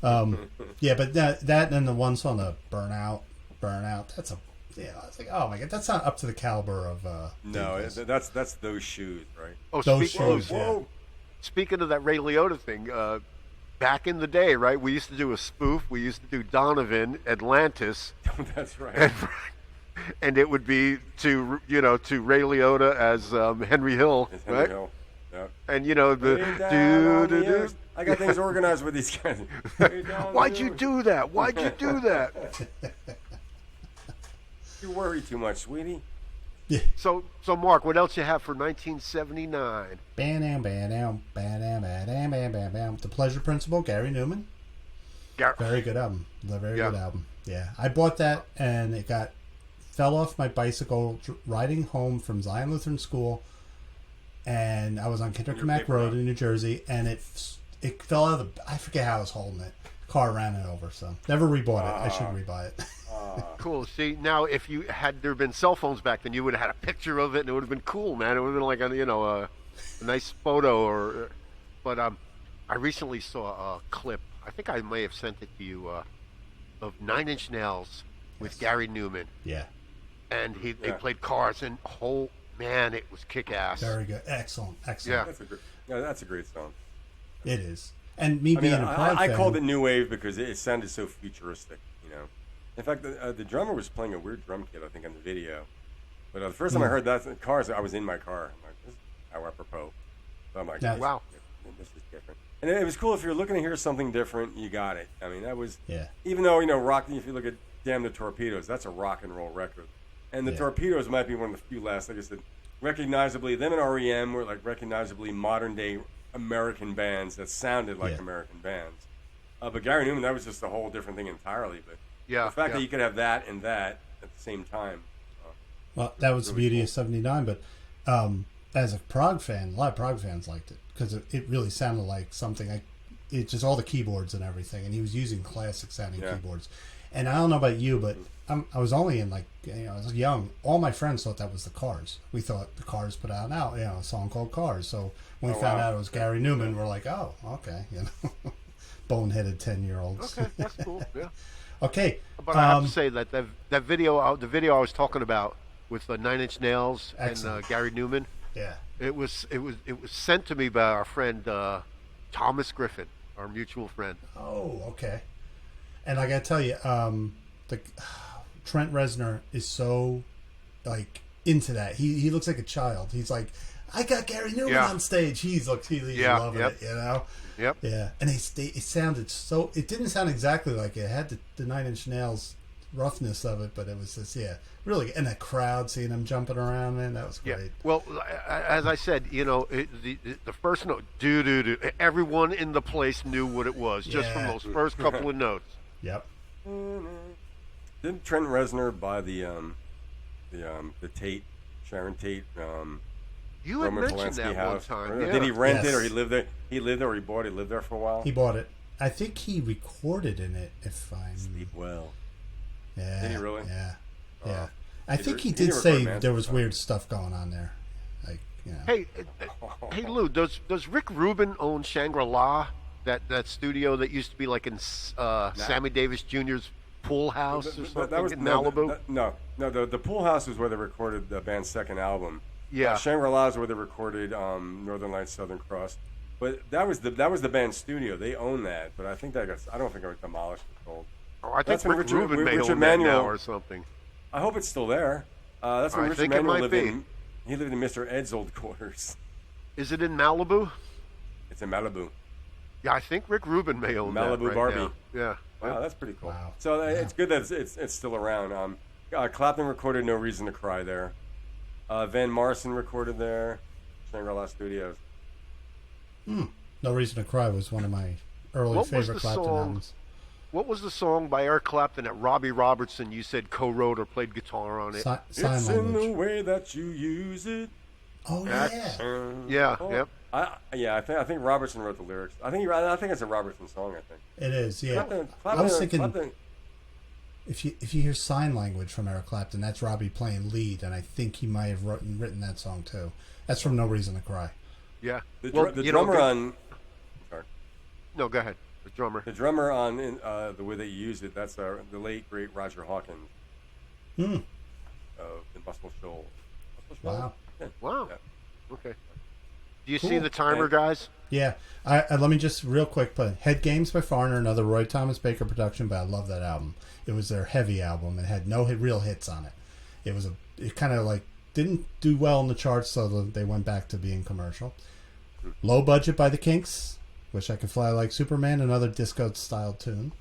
Yeah, but that and the one song, the Burnout, that's a, yeah, I was like, oh my God, that's not up to the caliber of, No, Dilts. that's Those Shoes, right? Oh, Those shows, whoa. Speaking of that Ray Liotta thing, back in the day, right? We used to do a spoof. We used to do Donovan, Atlantis, That's right. and it would be to Ray Liotta as Henry Hill, It's Henry right? Hill. Yep. And the Way down on the earth. I got things organized with these guys. Way down Why'd the you earth. do that? Why'd you do that? You worry too much, sweetie. So Mark, what else you have for 1979? Bam, bam, bam, bam, bam, bam, bam, bam. The Pleasure Principle, Gary Newman. Very good album. Very good album. Yeah, I bought that and it fell off my bicycle riding home from Zion Lutheran School, and I was on Kindermack Road in New Jersey, and it fell out of I forget how I was holding it. Car ran it over, so never rebought it. I should rebuy it. Cool. See, now if there been cell phones back then, you would have had a picture of it, and it would have been cool, man. It would have been like a nice photo. But I recently saw a clip. I think I may have sent it to you of Nine Inch Nails with Gary Newman, Yeah, and they played Cars, and oh man, it was kick ass. very good. Excellent. Yeah. That's a great song. It is. And me being a Prog I fan, called it new wave because it sounded so futuristic, In fact, the drummer was playing a weird drum kit, I think, on the video. But the first time I heard that in Cars, I was in my car. I'm like, this is how apropos. So I'm like, Wow. This is different. And it was cool. If you're looking to hear something different, you got it. I mean, that was, Yeah. even though, rock, if you look at Damn the Torpedoes, that's a rock and roll record. And the Torpedoes might be one of the few last, like I said, recognizably, them and REM were like recognizably modern day American bands that sounded like American bands. But Gary Newman, that was just a whole different thing entirely. But the fact that you could have that and that at the same time. Well, that was the really beauty cool. of '79. But as a Prog fan, a lot of Prog fans liked it because it really sounded like something. It's just all the keyboards and everything, and he was using classic sounding keyboards. And I don't know about you, but I was only in I was young. All my friends thought that was the Cars. We thought the Cars put out a song called Cars. So when we found out it was Gary Newman, we're like, oh, okay, boneheaded 10-year-olds. Okay, that's cool. Yeah. Okay, But I have to say that the video I was talking about with Nine Inch Nails Excellent. and Gary Newman, yeah, it was sent to me by our friend Thomas Griffin, our mutual friend. oh, okay. And I gotta tell you, the Trent Reznor is so into that. He looks like a child. He's like, I got Gary Newman on stage. He's loving it, Yep. Yeah, and it sounded so. It didn't sound exactly like it. It had the Nine Inch Nails roughness of it, but it was just really. And the crowd seeing him jumping around, man, that was great. Yeah. Well, as I said, the first note, do. Everyone in the place knew what it was just from those first couple of notes. Yep. Didn't Trent Reznor buy the Tate, Sharon Tate, You had Roman mentioned Polanski that house? one time. Or Yeah. did he rent it, or Yes. he lived there? He lived there, or he bought it. He lived there for a while. He bought it. I think he recorded in it. If I'm Sleep well. yeah. Did he really? Yeah. Oh. Yeah. I He think did- he he did did say record Manson there was stuff. weird stuff going on there. Hey, Lou, does Rick Rubin own Shangri-La? That studio that used to be like in Sammy Davis Jr.'s pool house or something in Malibu? The Pool House was where they recorded the band's second album. Yeah. Shangri-La is where they recorded Northern Lights, Southern Cross. But that was the band's studio. They own that, but I think I don't think it was demolished or sold. Oh, I think That's when Rick Richard- Rubin may Richard own that now Manuel- or something. I hope it's still there. That's when I Richard think it Manuel might lived be. in. He lived in Mr. Ed's old quarters. Is it in Malibu? It's in Malibu. Yeah, I think Rick Rubin may own that Malibu right Barbie. now. Yeah. Wow, that's pretty cool. Wow. So it's good that it's still around. Clapton recorded "No Reason to Cry" there. Van Morrison recorded there. Shangri-La Studios. No Reason to Cry was one of my early What was favorite the Clapton song? albums. What was the song by Eric Clapton that Robbie Robertson you said co-wrote or played guitar on it? Sign It's in the language. way that you use it. Oh yeah. Yeah, Oh. yep. I think Robertson wrote the lyrics. I think it's a Robertson song. I think. It is. Yeah. Clapton, I was thinking Clapton, if you hear sign language from Eric Clapton, that's Robbie playing lead, and I think he might have written that song too. That's from No Reason to Cry. Yeah. the Well, the you know, drummer on. Sorry. No, go ahead. The drummer. The drummer on the way they use it, that's the late, great Roger Hawkins of the Muscle Shoals. Wow. Yeah. Wow. Yeah. Okay. Do you Cool. see the timer, guys? Yeah. I let me just real quick put Head Games by Foreigner, another Roy Thomas Baker production, but I love that album. It was their heavy album. It had no real hits on it. It kind of like didn't do well in the charts, so they went back to being commercial. Low Budget by the Kinks, Wish I Could Fly Like Superman, another disco style tune.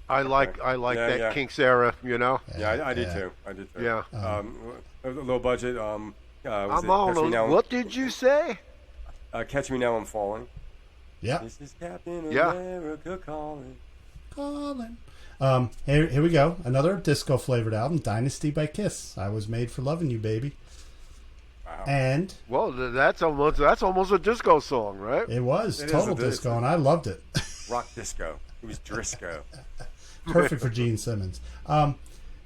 I like that Kinks era, you know. Yeah, I did too. Yeah. Low budget. I'm on. What did you say? Catch Me Now I'm Falling. Yeah. This is Captain Yeah. America calling. Here we go. Another disco flavored album, Dynasty by Kiss. I Was Made for Loving You, Baby. Wow. And Well, that's almost a disco song, right? it was It total is disco, and I loved it. Rock disco. It was Drisco. Perfect for Gene Simmons.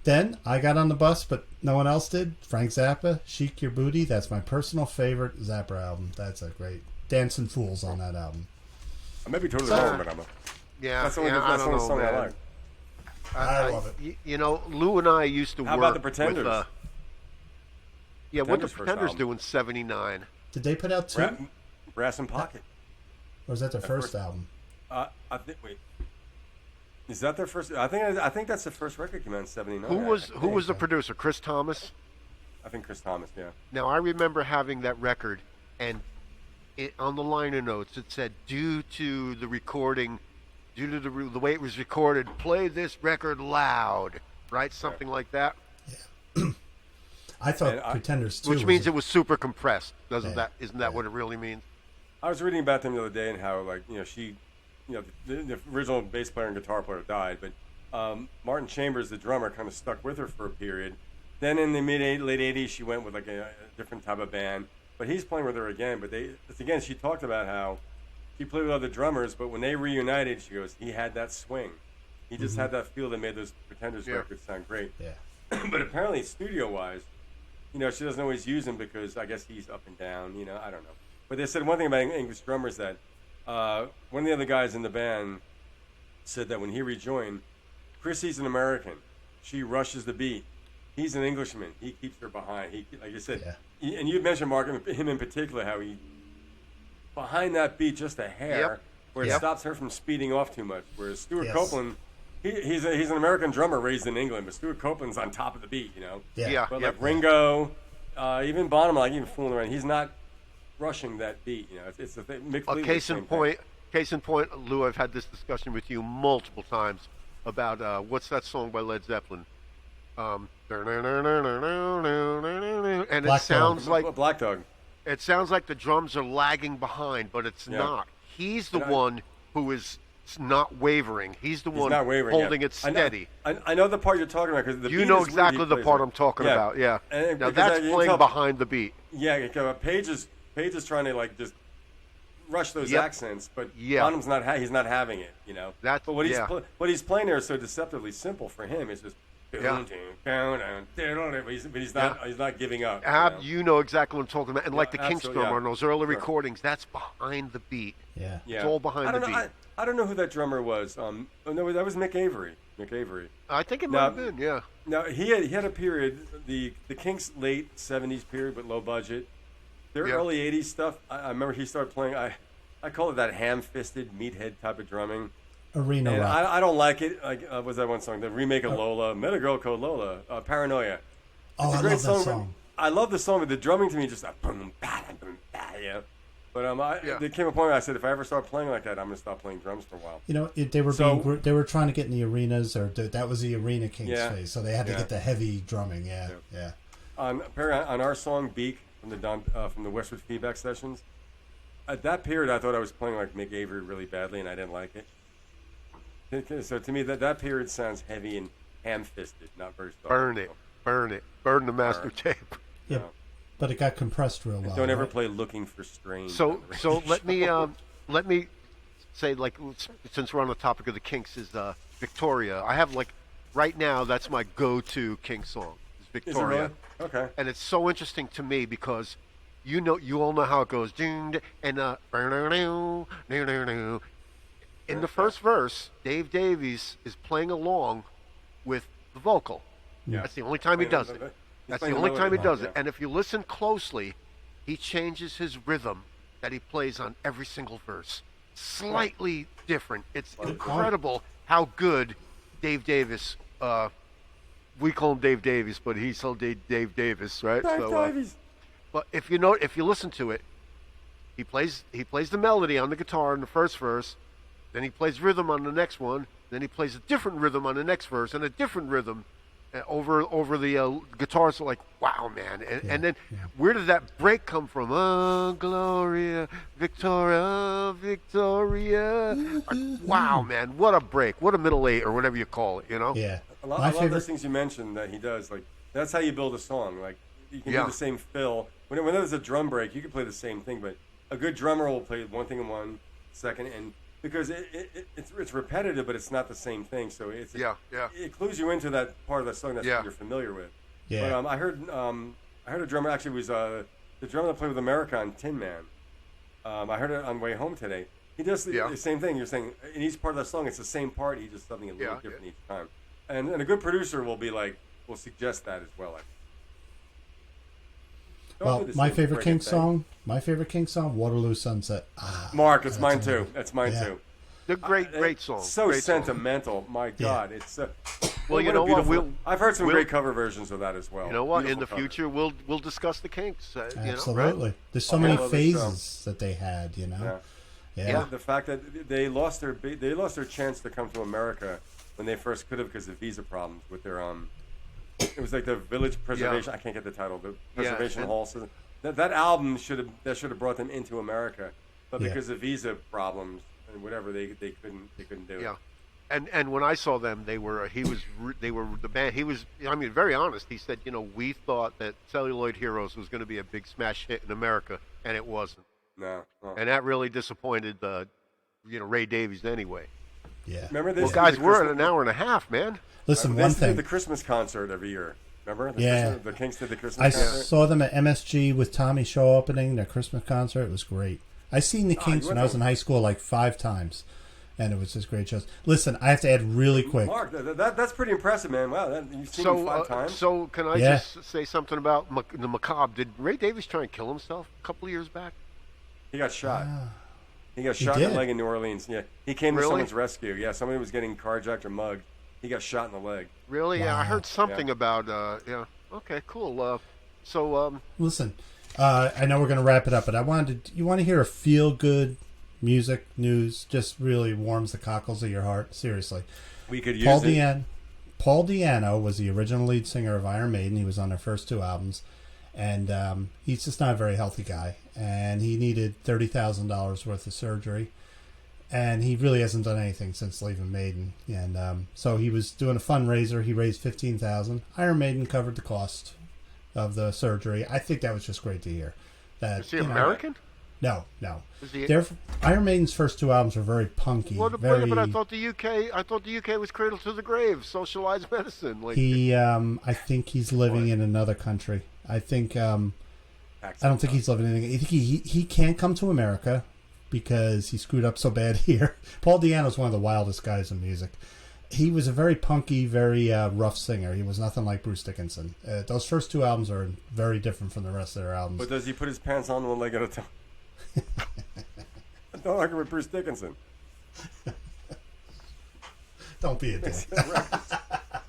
Then I got on the bus, but no one else did. Frank Zappa, Chic Your Booty. That's my personal favorite Zappa album. That's a great Dancing Fools on that album. I may be totally wrong, but that's the only, I don't know, song man. I like. I love it. You know, Lou and I used to How work about the Pretenders? with. What the Pretenders' first Pretenders album. do in '79? Did they put out two? Brass and Pocket. Or was that their first album? I think. Wait. Is that their first? I think that's the first record came out in '79. Who was the producer? Chris Thomas. I think Chris Thomas. Yeah. Now I remember having that record, and on the liner notes it said, due to the recording, due to the way it was recorded, play this record loud, right? Something like that. I thought Pretenders 2 Which means it was super compressed. Isn't that what it really means? I was reading about them the other day and how the original bass player and guitar player died, but Martin Chambers, the drummer, kind of stuck with her for a period. Then in the late '80s, she went with like a different type of band. But he's playing with her again. But she talked about how she played with other drummers, but when they reunited, she goes, he had that swing. He just had that feel that made those Pretenders records sound great. Yeah. But apparently, studio-wise, she doesn't always use him because I guess he's up and down. I don't know. But they said one thing about English drummers that one of the other guys in the band said that when he rejoined, Chrissy's an American. She rushes the beat. He's an Englishman. He keeps her behind. Like you said, and you mentioned, Mark, him in particular, how he behind that beat just a hair, where it stops her from speeding off too much. Whereas Stuart Copeland, he's an American drummer raised in England, but Stuart Copeland's on top of the beat, But like Ringo, even Bonham, like even fooling around, he's not rushing that beat. It's the thing. Mick Fleetwood, Case in point, Lou, I've had this discussion with you multiple times about what's that song by Led Zeppelin? And it sounds like Black Dog. It sounds like the drums are lagging behind, but it's not. He's the one who is not wavering. He's the one holding it steady. I know the part you're talking about because you know exactly the part I'm talking about. Yeah. Now that's playing behind the beat. Yeah, Page is trying to like just rush those accents, but Bonham's he's not having it. But what he's playing there is so deceptively simple for him. It's just. But he's not giving up. You know exactly what I'm talking about. And like the Kinks drummer on those early recordings, that's behind the beat. Yeah. It's all behind the beat. I don't know who that drummer was. No, that was Mick Avery. I think it might have been, yeah. Now, he had a period, the Kinks' late 70s period with low budget. Their early 80s stuff, I remember he started playing, I call it that ham-fisted, meathead type of drumming. Arena rock. I don't like it. Like was that one song? The remake of Lola, met a girl called Lola, Paranoia. Oh, I love that song. I love the song, but the drumming to me just boom, ba, boom, ba, But there came a point where I said, if I ever start playing like that, I'm going to stop playing drums for a while. They were trying to get in the arenas, or that was the Arena Kings phase, so they had to get the heavy drumming. Yeah. On our song "Beak" from the Westwood Feedback Sessions, at that period, I thought I was playing like Mick Avery really badly, and I didn't like it. So to me, that period sounds heavy and ham-fisted, not very soft. Burn the master tape. Yeah, but it got compressed real well. Don't ever play "Looking for Strange." So let me say, like, since we're on the topic of the Kinks, is Victoria. I have right now that's my go-to Kinks song. Is Victoria. Is it really? Okay. And it's so interesting to me because you all know how it goes, and in the first verse, Dave Davies is playing along with the vocal. Yeah. That's the only time he does it. That's the only time he does it. And if you listen closely, he changes his rhythm that he plays on every single verse. Slightly different. It's incredible how good Dave Davis, we call him Dave Davies, but he's still Dave Davis, right? But if you listen to it, he plays the melody on the guitar in the first verse, then he plays rhythm on the next one, then he plays a different rhythm on the next verse and a different rhythm over the guitar. So like, wow, man. And then where did that break come from? Oh, Gloria, Victoria, Victoria. Wow, man. What a break. What a middle eight or whatever you call it, you know? Yeah. A lot of those things you mentioned that he does, like, that's how you build a song. Like, you can do the same fill. When there's a drum break, you can play the same thing, but a good drummer will play one thing in 1 second, and because it's repetitive, but it's not the same thing. So it clues you into that part of the song that you're familiar with. Yeah. But I heard a drummer, actually was the drummer that played with America on Tin Man. I heard it on the way home today. He does the same thing. You're saying in each part of the song, it's the same part. He does something a little different each time. And a good producer will suggest that as well. Well, my favorite King song, Waterloo Sunset. Mark, it's mine too. That's mine too. They're great songs. So great sentimental. Song. My God, it's. Well, you know what? I've heard some great cover versions of that as well. You know what? In the future, we'll discuss the Kinks. Absolutely. You know, right? There's so many phases that they had. You know. Yeah. The fact that they lost their chance to come to America when they first could have because of visa problems with their It was like the Village Preservation. I can't get the title. The Preservation Hall. So that album should have brought them into America, but because of visa problems and whatever, they couldn't do it. Yeah, and when I saw them, they were the band. He was, I mean, very honest. He said, we thought that Celluloid Heroes was going to be a big smash hit in America, and it wasn't. No. And that really disappointed Ray Davies anyway. Yeah. Remember this? Well, guys, we're at an hour and a half, man. Listen, one thing. They did the Christmas concert every year. Remember? The Kinks did the Christmas concert. I saw them at MSG with Tommy Shaw opening their Christmas concert. It was great. I seen the Kinks when I was in high school like 5 times, and it was just great shows. Listen, I have to add really quick. Mark, that's pretty impressive, man. Wow, you've seen them 5 times. So can I just say something about the macabre? Did Ray Davies try and kill himself a couple of years back? He got shot. He got shot in the leg in New Orleans. Yeah, he came to someone's rescue. Yeah, somebody was getting carjacked or mugged. He got shot in the leg. Really? Wow. Yeah, I heard something about. Okay, cool. Listen, I know we're going to wrap it up, but you want to hear a feel-good music news? Just really warms the cockles of your heart. Seriously, we could use it. Paul Di'Anno was the original lead singer of Iron Maiden. He was on their first 2 albums, and he's just not a very healthy guy. And he needed $30,000 worth of surgery, and he really hasn't done anything since leaving Maiden. And so he was doing a fundraiser. He raised $15,000. Iron Maiden covered the cost of the surgery. I think that was just great to hear. Is he American? No. Iron Maiden's first 2 albums were very punky. But I thought the UK was cradle to the grave, socialized medicine. I think he's living in another country. I don't think he's living in anything. I think he can't come to America because he screwed up so bad here. Paul Di'Anno is one of the wildest guys in music. He was a very punky, very rough singer. He was nothing like Bruce Dickinson. Those first 2 albums are very different from the rest of their albums. But does he put his pants on 1 leg at a time? Don't argue with Bruce Dickinson. Don't be a dick.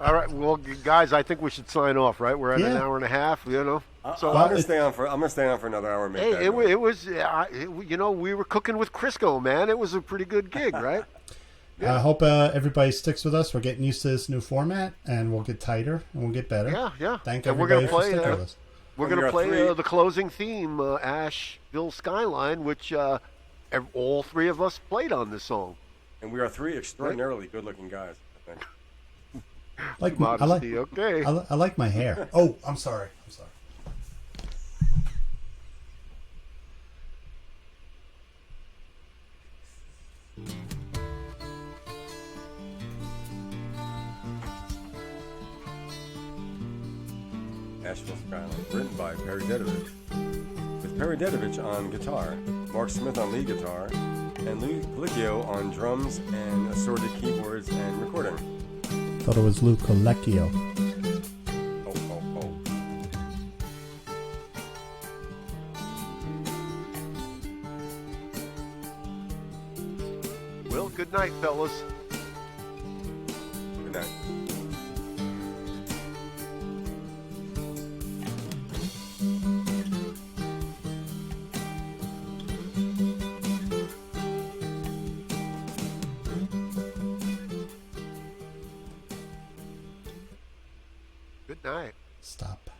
All right, well, guys, I think we should sign off. Right, we're at an hour and a half. So I'm gonna stay on for another hour. Hey, it was we were cooking with Crisco, man. It was a pretty good gig, right? Yeah. I hope everybody sticks with us. We're getting used to this new format, and we'll get tighter and we'll get better. Yeah. Thank everybody for sticking with us. We're going to play the closing theme, Asheville Skyline, which all 3 of us played on this song. And we are 3 extraordinarily good-looking guys, I think. I like my hair. Oh, I'm sorry. Asheville Skyline, written by Perry Dedovich. With Perry Dedovich on guitar, Mark Smith on lead guitar, and Lou Colicchio on drums and assorted keyboards and recording. Thought it was Lou Colecchio. Oh. Well, good night, fellas. Good night. Good night. Stop.